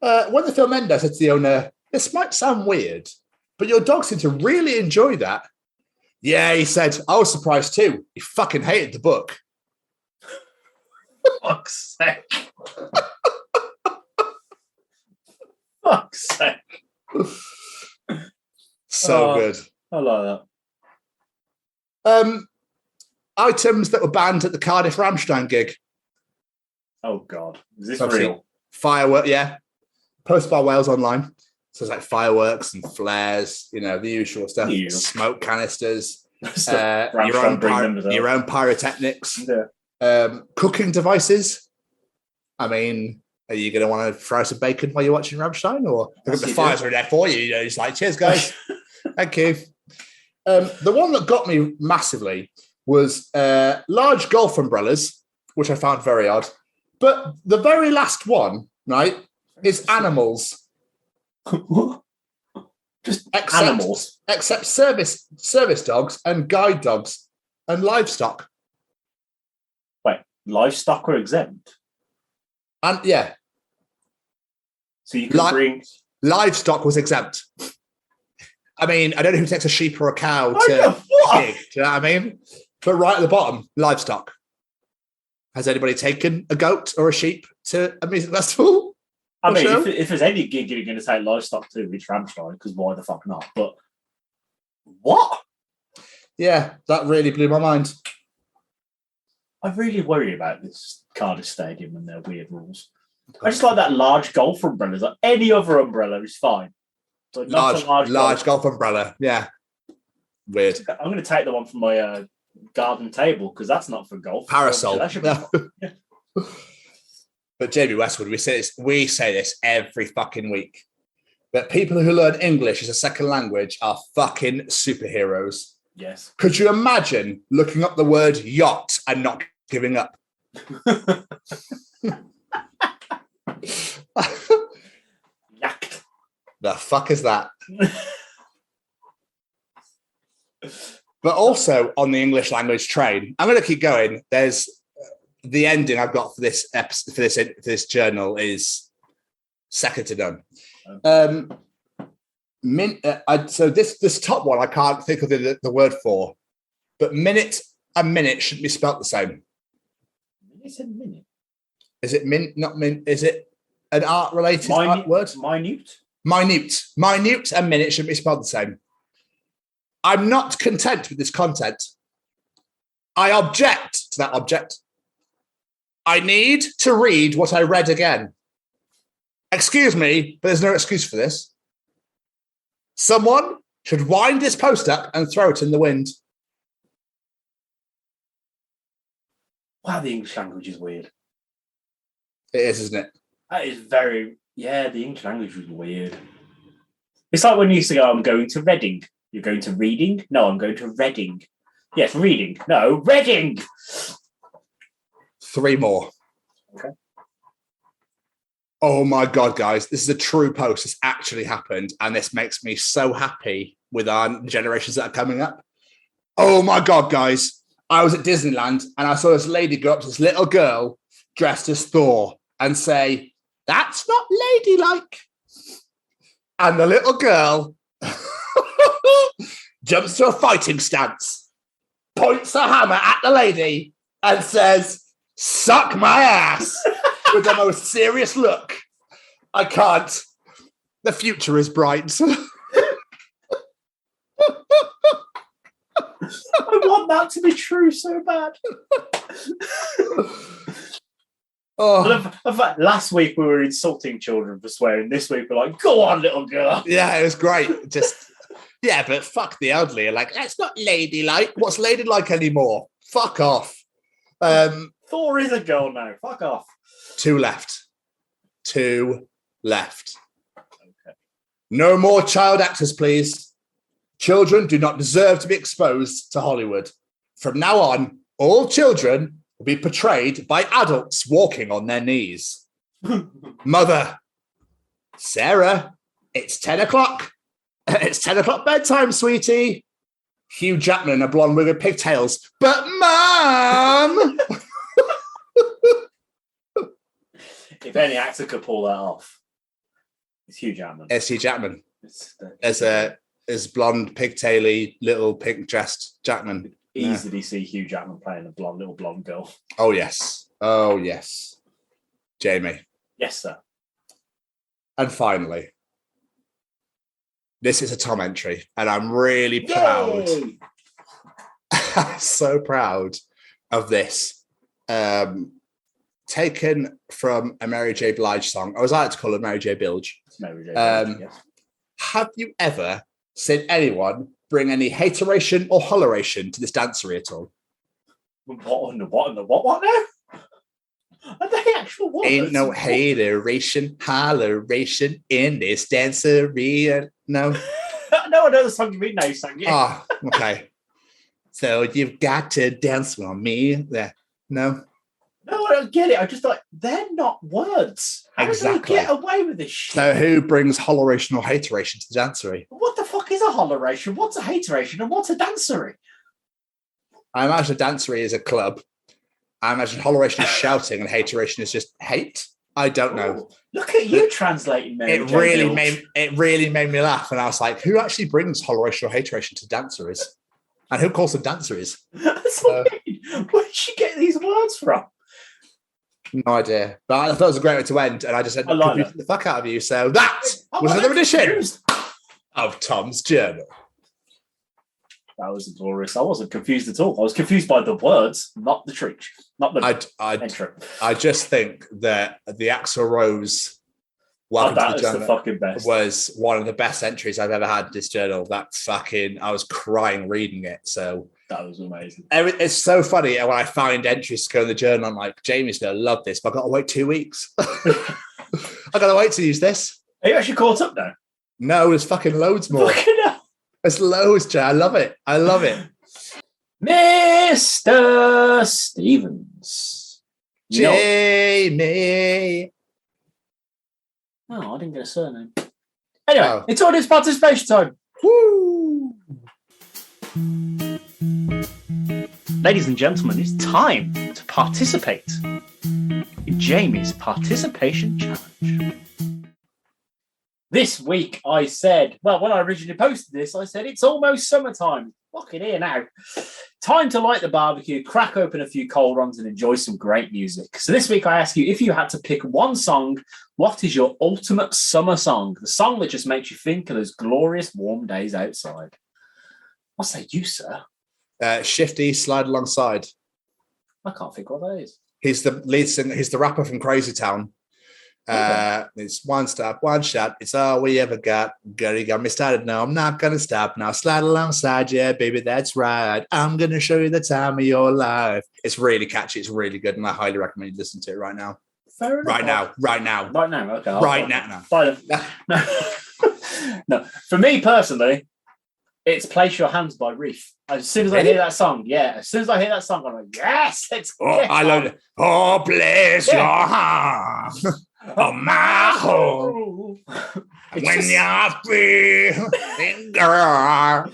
When the film ended, I said to the owner, "This might sound weird, but your dog seemed to really enjoy that." "Yeah," he said, "I was surprised too. He fucking hated the book." Fuck's sake. Fuck's sake. So good. I like that. Items that were banned at the Cardiff Rammstein gig. Oh, God. Is this Obviously, real? Firework, yeah. Posted by Wales Online. So it's like fireworks and flares, the usual stuff. Smoke canisters, your own pyrotechnics, cooking devices. I mean, are you going to want to fry some bacon while you're watching Rammstein? Or the fires are there for you. It's like, cheers, guys. Thank you. The one that got me massively was large golf umbrellas, which I found very odd. But the very last one, right, is animals. Just animals? Except service dogs and guide dogs and livestock. Wait, livestock are exempt? And yeah. So you can bring... Livestock was exempt. I mean, I don't know who takes a sheep or a cow to what? a gig. Do you know what I mean? But right at the bottom, livestock. Has anybody taken a goat or a sheep to a music festival? I mean, if there's any gig you're going to take livestock to, it's Rammstein, because why the fuck not? But what? Yeah, that really blew my mind. I really worry about this Cardiff Stadium and their weird rules. I just like that large golf umbrella. Like any other umbrella is fine. So large golf umbrella. Yeah. Weird. I'm going to take the one from my garden table because that's not for golf. Parasol. So that should be fun. Yeah. But Jamie Westwood, we say this every fucking week. That people who learn English as a second language are fucking superheroes. Yes. Could you imagine looking up the word yacht and not giving up? Yacht. The fuck is that? But also on the English language train, I'm going to keep going. There's the ending I've got for this episode, for this journal is second to none. So this top one I can't think of the word for, but minute and minute shouldn't be spelt the same. Minute and minute. Is it mint? Not mint? Is it an art related word? Minute and minute shouldn't be spelled the same. I'm not content with this content. I object to that object. I need to read what I read again. Excuse me, but there's no excuse for this. Someone should wind this post up and throw it in the wind. Wow, the English language is weird. It is, isn't it? That is very... Yeah, the English language was weird. It's like when you used to go, I'm going to Reading. You're going to Reading? No, I'm going to Reading. Yes, Reading. No, Reading! 3 more. Okay. Oh my God, guys, this is a true post. This actually happened, and this makes me so happy with our generations that are coming up. Oh my God, guys. I was at Disneyland, and I saw this lady go up to this little girl dressed as Thor and say, "That's not ladylike." And the little girl jumps to a fighting stance, points a hammer at the lady, and says, "Suck my ass," with the most serious look. I can't. The future is bright. I want that to be true so bad. Oh. In fact, last week we were insulting children for swearing. This week we're like, "Go on, little girl." Yeah, it was great. Just, yeah, but fuck the elderly. Like, that's not ladylike. What's ladylike anymore? Fuck off. Thor is a girl now. Fuck off. 2 left. 2 left. Okay. No more child actors, please. Children do not deserve to be exposed to Hollywood. From now on, all children will be portrayed by adults walking on their knees. Mother, Sarah, it's 10 o'clock. It's 10 o'clock bedtime, sweetie. Hugh Jackman in a blonde wig with pigtails. But Mom! If any actor could pull that off, it's Hugh Jackman. It's Hugh Jackman. As blonde, pigtaily, little pink-dressed Jackman. Easily see Hugh Jackman playing a little blonde girl. Oh, yes. Oh, yes. Jamie. Yes, sir. And finally, this is a Tom entry, and I'm really proud. I'm so proud of this. Taken from a Mary J. Blige song. I was like to call it Mary J. Bilge. Mary J. Bilge, yes. Have you ever seen anyone bring any hateration or holleration to this dancery at all? What now? Are they actual words? Ain't no hateration, holleration in this dancery. No? No, I know the song you mean now, you sang it. Oh, okay. So you've got to dance with me. There. No? No, I don't get it. I just like, they're not words. How do they get away with this shit? So who brings holleration or hateration to the dancery? What the fuck is a holleration? What's a hateration? And what's a dancery? I imagine a dancery is a club. I imagine holleration is shouting and hateration is just hate. I don't know. Ooh, look at you translating Mary It J. really made me laugh, and I was like, "Who actually brings holleration or hateration to danceries, and who calls them danceries?" That's what I mean. Where did she get these words from? No idea, but I thought it was a great way to end, and I just said, I like confused the fuck out of you. So that was another edition of Tom's Journal. That was glorious. I wasn't confused at all. I was confused by the words, not the trick, not the entry. I just think that the Axl Rose Welcome to the Journal the fucking best. Was one of the best entries I've ever had in this journal. I was crying reading it. So that was amazing. It's so funny when I find entries to go in the journal. I'm like, Jamie's gonna love this, but I've got to wait 2 weeks. I got to wait to use this. Are you actually caught up now? No, there's fucking loads more. There's loads, Jay. I love it. Mr. Stevens. Jamie. Oh, I didn't get a surname. Anyway, it's audience participation time. Woo! Ladies and gentlemen, it's time to participate in Jamie's participation challenge. This week I said, well, when I originally posted this, I said, it's almost summertime. Fucking here now. Time to light the barbecue, crack open a few cold runs and enjoy some great music. So this week I ask you, if you had to pick one song, what is your ultimate summer song? The song that just makes you think of those glorious warm days outside. I'll say you, sir. Shifty, Slide Alongside. I can't think what that is. He's the lead singer. He's the rapper from Crazy Town. Okay. It's one stop, one shot. It's all we ever got. You got me started. No, I'm not gonna stop now. Slide alongside, yeah, baby, that's right. I'm gonna show you the time of your life. It's really catchy. It's really good, and I highly recommend you listen to it right now. Fair enough. Right now. Okay. Right now. No. For me personally, it's "Place Your Hands" by Reef. As soon as I hear that song, I'm like, yes, let's go. I love it. Oh, place your hands on my home when you're free, girl.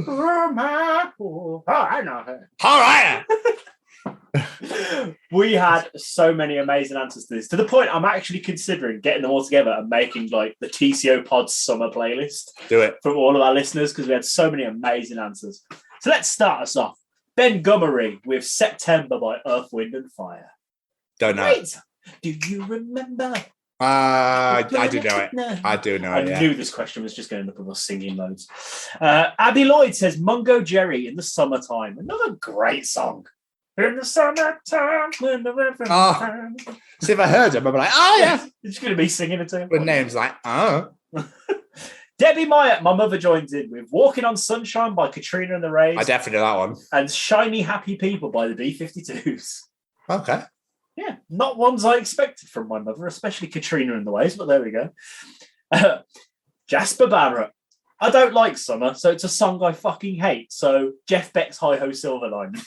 Oh, I know her. All right. We had so many amazing answers to this, to the point I'm actually considering getting them all together and making like the TCO Pod summer playlist. Do it. For all of our listeners, because we had so many amazing answers. So let's start us off. Ben Gummery with "September" by Earth, Wind and Fire. Don't know. Wait, do you remember? I do know it. I do know it. I knew this question was just going to end up with us singing loads. Abby Lloyd says "Mungo Jerry" in the summertime. Another great song. In the summertime, when the river turns. See, if I heard him, I'd be like, oh, yeah. You're just going to be singing it to him. With names like, oh. Debbie Meyer, my mother, joins in with "Walking on Sunshine" by Katrina and the Rays. I definitely know that one. And "Shiny Happy People" by the B-52s. Okay. Yeah, not ones I expected from my mother, especially Katrina and the Waves, but there we go. Jasper Barrett. I don't like summer, so it's a song I fucking hate. So Jeff Beck's "Hi Ho Silver Lining."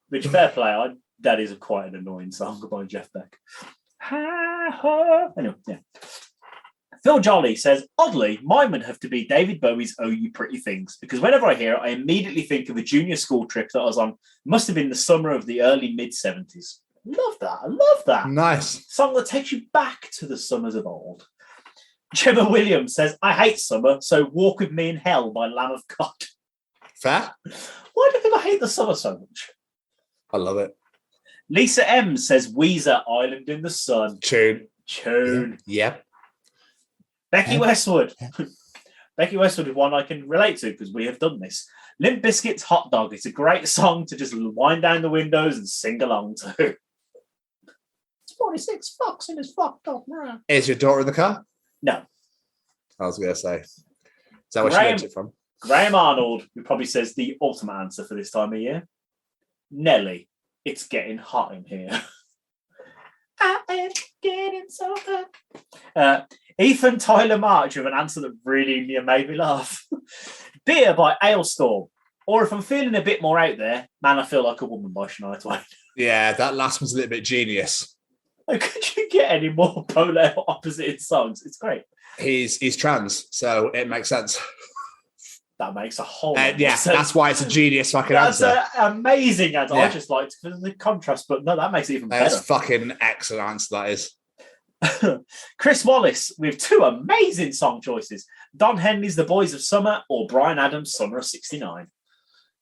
Which, fair play, that is quite an annoying song by Jeff Beck. Anyway, yeah. Phil Jolly says, oddly, mine would have to be David Bowie's "Oh You Pretty Things," because whenever I hear it, I immediately think of a junior school trip that I was on. It must have been the summer of the early mid-70s. I love that. Nice. Song that takes you back to the summers of old. Gemma Williams says, I hate summer, so "Walk With Me in Hell" by Lamb of God. Fair. Why do people hate the summer so much? I love it. Lisa M says Weezer, "Island in the Sun." Tune. Yep. Becky Westwood. Becky Westwood is one I can relate to because we have done this. Limp Bizkit's "Hot Dog." It's a great song to just wind down the windows and sing along to. It's 46 fucks in his fucked up now. Is your daughter in the car? No. I was going to say. Is that where she learned it from? Graham Arnold, who probably says the ultimate answer for this time of year. Nelly, "It's Getting Hot in Here." I am getting so hot. Ethan Tyler March with an answer that really made me laugh. "Beer" by Ailstorm. Or if I'm feeling a bit more out there, "Man, I Feel Like a Woman" by Shania Twain. Yeah, that last one's a little bit genius. Like, could you get any more polar opposite songs? It's great. He's trans, so it makes sense. That makes a whole lot more yeah, sense. that's why it's a genius fucking That's answer. an amazing answer. Yeah. I just liked the contrast, but no, that makes it even That's better. fucking excellent answer, that is. Chris Wallace with 2 amazing song choices. Don Henley's The Boys of Summer or Bryan Adams' Summer of 69.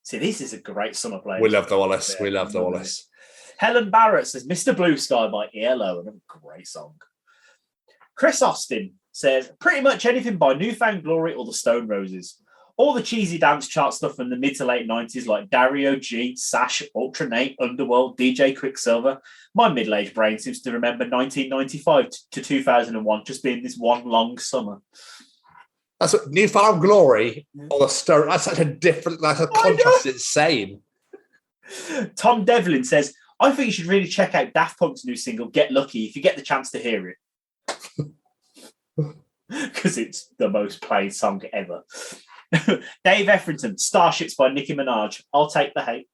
See, this is a great summer playlist. We love the Wallace. We love the Wallace. Helen Barrett says Mr. Blue Sky by ELO, and a great song. Chris Austin says pretty much anything by Newfound Glory or the Stone Roses. All the cheesy dance chart stuff from the mid to late 90s like Dario G, Sash, Ultra Nate, Underworld, DJ Quicksilver. My middle-aged brain seems to remember 1995 to 2001 just being this one long summer. That's what Newfound Glory or the Stone. That's such a different, like a contrast. It's insane. Tom Devlin says, I think you should really check out Daft Punk's new single, Get Lucky, if you get the chance to hear it. Because it's the most played song ever. Dave Effrington, Starships by Nicki Minaj. I'll take the hate.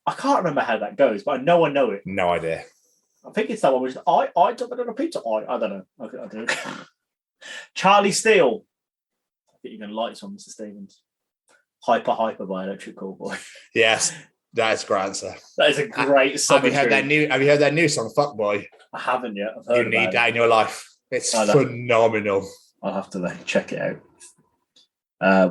I can't remember how that goes, but I know it. No idea. I think it's that one which I don't know, Peter. I don't know. I don't know. Charlie Steele. I think you're going to like this one, Mr. Stevens. Hyper by Electric Callboy. Yes, that is a great answer. That is a great song. Have you heard their new song, Fuckboy? I haven't yet. I've heard you need that in your life. It's phenomenal. I'll have to then check it out.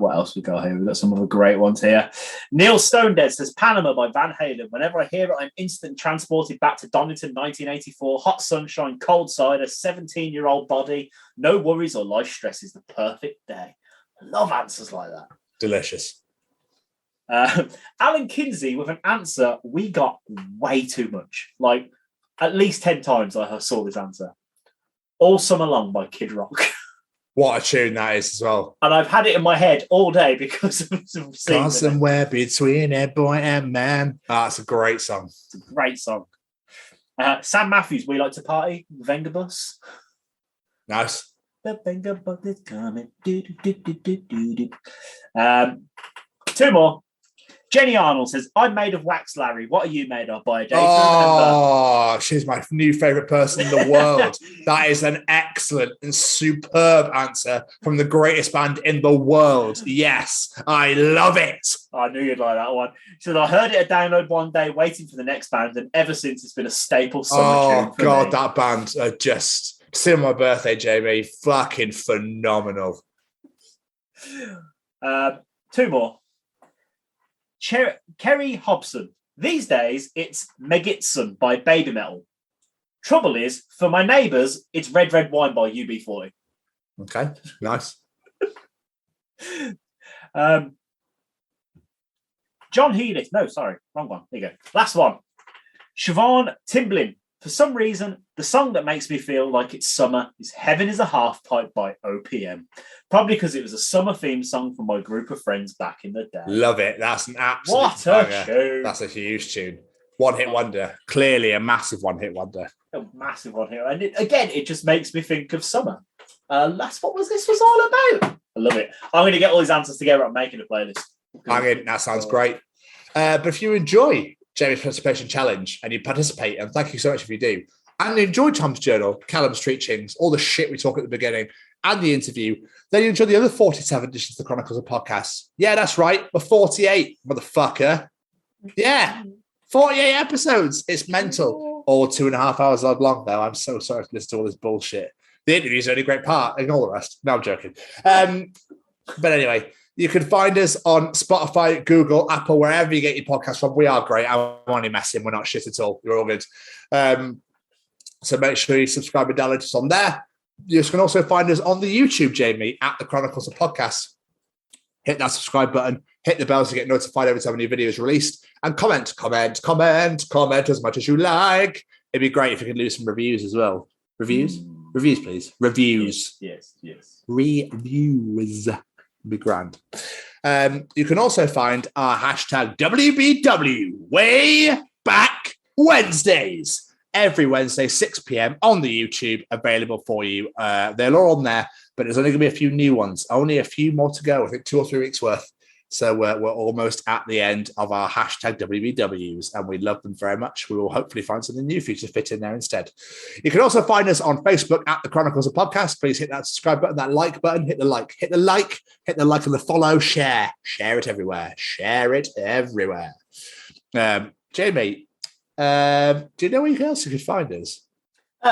What else we got here? We've got some other great ones here. Neil Stonedead says Panama by Van Halen. Whenever I hear it, I'm instantly transported back to Donington 1984. Hot sunshine, cold cider, 17-year-old body. No worries or life stress is the perfect day. I love answers like that. Delicious. Alan Kinsey with an answer we got way too much. Like at least 10 times I saw this answer. All Summer Long by Kid Rock. What a tune that is as well. And I've had it in my head all day because of seeing Gone somewhere between a boy and man. That's a great song. It's a great song. Sam Matthews, We Like to Party, Venga Bus. Nice. The Venga Bus is coming. Two more. Jenny Arnold says, I'm made of wax, Larry. What are you made of? By Jason. She's my new favourite person in the world. That is an excellent and superb answer from the greatest band in the world. Yes, I love it. I knew you'd like that one. She said, I heard it at download one day, waiting for the next band, and ever since it's been a staple summer tune for me. That band are just, see my birthday, Jamie, fucking phenomenal. Two more. Kerry Hobson. These days, it's Megitson by Baby Metal. Trouble is, for my neighbours, it's Red Red Wine by UB40. Okay, nice. John Healy. No, sorry, wrong one. There you go. Last one. Siobhan Timblin. For some reason, the song that makes me feel like it's summer is Heaven is a Half Pipe by OPM. Probably because it was a summer theme song for my group of friends back in the day. Love it. That's an absolute What a tune. That's a huge tune. One-hit wonder. Clearly a massive one-hit wonder. A massive one here. And it just makes me think of summer. That's what this was all about. I love it. I'm going to get all these answers together. I'm making a playlist. That sounds great. But if you enjoy Jamie's Participation Challenge and you participate, and thank you so much if you do, and you enjoy Tom's Journal, Callum's Treachings, all the shit we talk at the beginning, and the interview, then you enjoy the other 47 editions of the Chronicles of Podcast. Yeah, that's right. We're 48, motherfucker. Yeah, 48 episodes. It's mental. All 2.5 hours long, though. I'm so sorry to listen to all this bullshit. The interview's the only great part. Ignore the rest. No, I'm joking. But anyway, you can find us on Spotify, Google, Apple, wherever you get your podcast from. We are great. I'm only messing. We're not shit at all. You're all good. So make sure you subscribe and download us on there. You can also find us on the YouTube, Jamie, at the Chronicles of Podcast. Hit that subscribe button. Hit the bell to get notified every time a new video is released. And comment as much as you like. It'd be great if you could leave some reviews as well. Reviews? Reviews, please. Reviews. Yes. Reviews. Be grand. You can also find our hashtag WBW Way Back Wednesdays. Every Wednesday, 6 p.m. on the YouTube, available for you. They're all on there, but there's only going to be a few new ones. Only a few more to go. I think 2 or 3 weeks worth. So we're almost at the end of our hashtag WBWs, and we love them very much. We will hopefully find something new for you to fit in there instead. You can also find us on Facebook at the Chronicles of Podcast. Please hit that subscribe button, that like button, hit the like and the follow, share it everywhere. Share it everywhere. Jamie, do you know where else you could find us?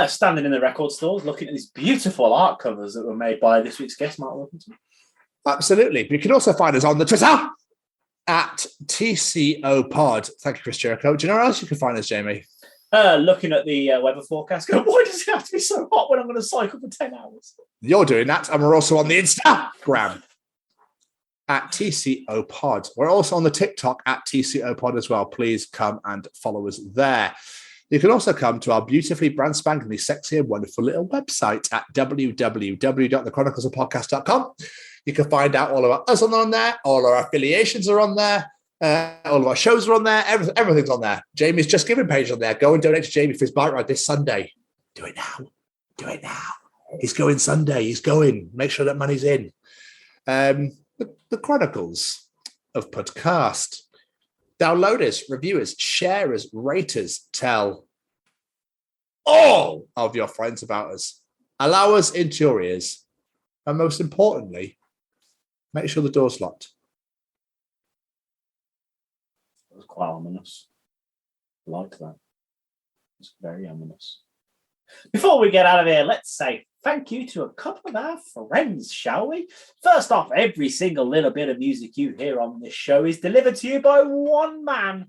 Standing in the record stores, looking at these beautiful art covers that were made by this week's guest, Mark Wilkinson. Absolutely. But you can also find us on the Twitter at TCO Pod. Thank you, Chris Jericho. Do you know where else you can find us, Jamie? Looking at the weather forecast. Why does it have to be so hot when I'm going to cycle for 10 hours? You're doing that. And we're also on the Instagram at TCO Pod. We're also on the TikTok at TCO Pod as well. Please come and follow us there. You can also come to our beautifully brand spanking sexy and wonderful little website at www.thechroniclesofpodcast.com. You can find out all about us on there. All our affiliations are on there. All of our shows are on there. Everything's on there. Jamie's Just Giving page on there. Go and donate to Jamie for his bike ride this Sunday. Do it now. He's going Sunday. He's going. Make sure that money's in. The Chronicles of Podcast. Downloaders, reviewers, sharers, raters, tell all of your friends about us. Allow us into your ears. And most importantly, make sure the door's locked. It was quite ominous. I liked that. It's very ominous. Before we get out of here, let's say thank you to a couple of our friends, shall we? First off, every single little bit of music you hear on this show is delivered to you by one man,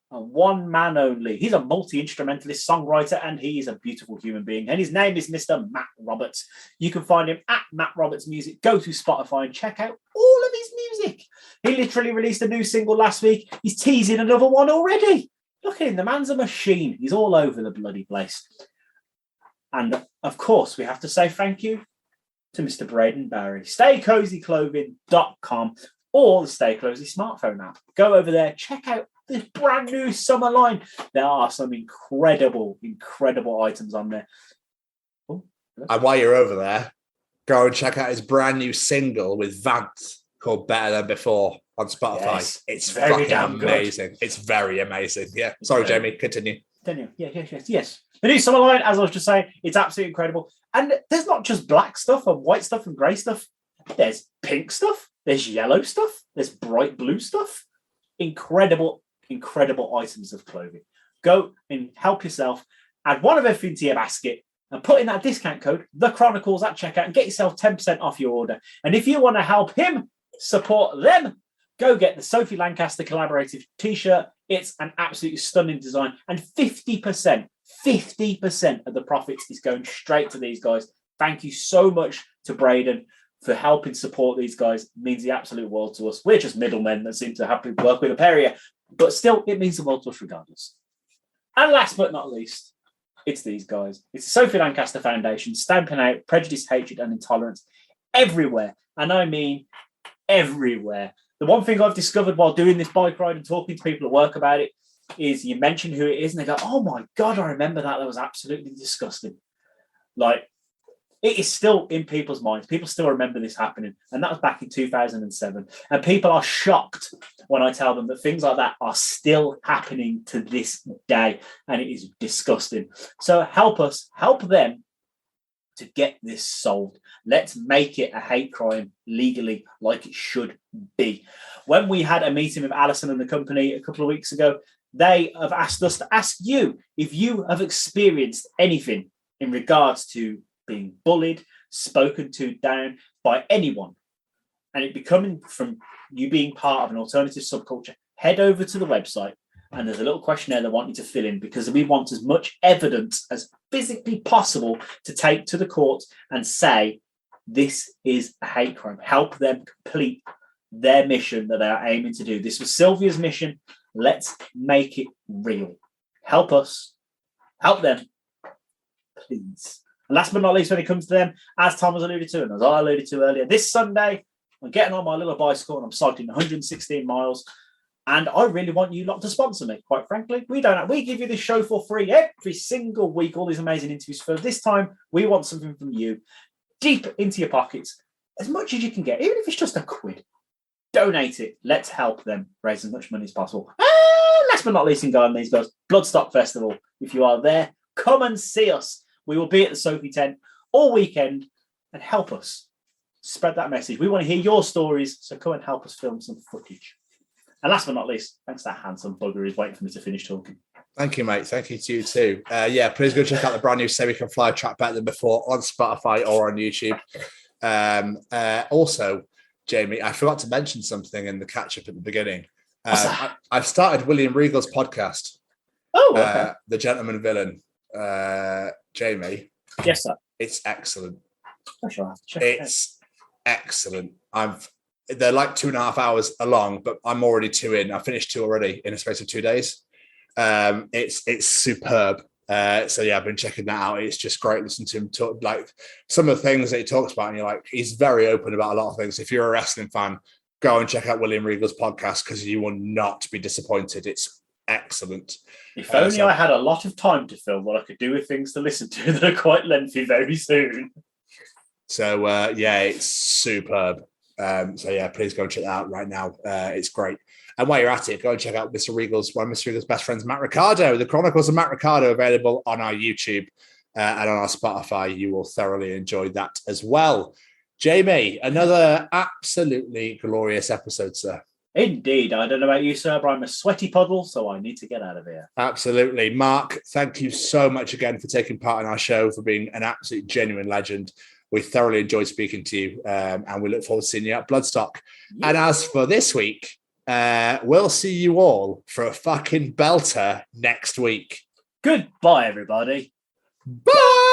and one man only. He's a multi-instrumentalist, songwriter, and he is a beautiful human being. And his name is Mr. Matt Roberts. You can find him at Matt Roberts Music. Go to Spotify and check out all of his music. He literally released a new single last week. He's teasing another one already. Look at him. The man's a machine. He's all over the bloody place. And, of course, we have to say thank you to Mr. Braden Barry. StayCozyClothing.com or the Stay Cozy smartphone app. Go over there, check out this brand new summer line. There are some incredible items on there. Oh, and while you're over there, go and check out his brand new single with Vance called Better Than Before on Spotify. Yes, it's very fucking amazing. good. It's very amazing. Yeah. Sorry, Jamie. Continue. Yes. The new summer line, as I was just saying, it's absolutely incredible. And there's not just black stuff and white stuff and grey stuff. There's pink stuff. There's yellow stuff. There's bright blue stuff. Incredible items of clothing. Go and help yourself. Add one of everything to your basket and put in that discount code, The Chronicles, at checkout, and get yourself 10% off your order. And if you want to help him support them, go get the Sophie Lancaster collaborative t-shirt. It's an absolutely stunning design. And 50% of the profits is going straight to these guys. Thank you so much to Braden for helping support these guys. It means the absolute world to us. We're just middlemen that seem to happily work with a pair here. But still, it means the world to us regardless. And last but not least, it's these guys. It's the Sophie Lancaster Foundation, stamping out prejudice, hatred, and intolerance everywhere. And I mean everywhere. The one thing I've discovered while doing this bike ride and talking to people at work about it is you mention who it is and they go, oh my God, I remember that. That was absolutely disgusting. Like, it is still in people's minds. People still remember this happening. And that was back in 2007. And people are shocked when I tell them that things like that are still happening to this day. And it is disgusting. So help us, help them to get this solved. Let's make it a hate crime legally like it should be. When we had a meeting with Alison and the company a couple of weeks ago, they have asked us to ask you if you have experienced anything in regards to being bullied, spoken to down by anyone, and it becoming from you being part of an alternative subculture. Head over to the website and there's a little questionnaire they want you to fill in because we want as much evidence as physically possible to take to the court and say this is a hate crime. Help them complete their mission that they are aiming to do. This was Sylvia's mission. Let's make it real. Help us. Help them. Please. And last but not least, when it comes to them, as Tom has alluded to and as I alluded to earlier, this Sunday, I'm getting on my little bicycle and I'm cycling 116 miles. And I really want you lot to sponsor me, quite frankly. We give you this show for free every single week, all these amazing interviews. For this time, we want something from you, deep into your pockets, as much as you can get, even if it's just £1. donate it. Let's help them raise as much money as possible. And last but not least, in Garden These Goes, Bloodstock Festival. If you are there, come and see us. We will be at the Sophie tent all weekend and help us spread that message. We want to hear your stories, so come and help us film some footage. And last but not least, thanks to that handsome bugger who's waiting for me to finish talking. Thank you, mate. Thank you to you too. Please go check out the brand new So We Can Fly track Better Than Before on Spotify or on YouTube. Also, Jamie, I forgot to mention something in the catch-up at the beginning. I've started William Regal's podcast. Oh, okay. The Gentleman Villain. Jamie. Yes, sir. It's excellent. It's excellent. They're like 2.5 hours long, but I'm already 2 in. I finished 2 already in a space of 2 days. It's superb. So yeah, I've been checking that out. It's just great listening to him talk, like some of the things that he talks about, and you're like, he's very open about a lot of things. If you're a wrestling fan, go and check out William Regal's podcast because you will not be disappointed. It's excellent. If only I had a lot of time to film what I could do with things to listen to that are quite lengthy very soon. So it's superb. Please go and check that out right now. It's great. And while you're at it, go and check out one of Mr. Regal's best friends, Matt Ricardo, the Chronicles of Matt Ricardo, available on our YouTube and on our Spotify. You will thoroughly enjoy that as well. Jamie, another absolutely glorious episode, sir. Indeed. I don't know about you, sir, but I'm a sweaty puddle, so I need to get out of here. Absolutely. Mark, thank you so much again for taking part in our show, for being an absolute genuine legend. We thoroughly enjoyed speaking to you, and we look forward to seeing you at Bloodstock. Yeah. And as for this week, we'll see you all for a fucking belter next week. Goodbye, everybody. Bye!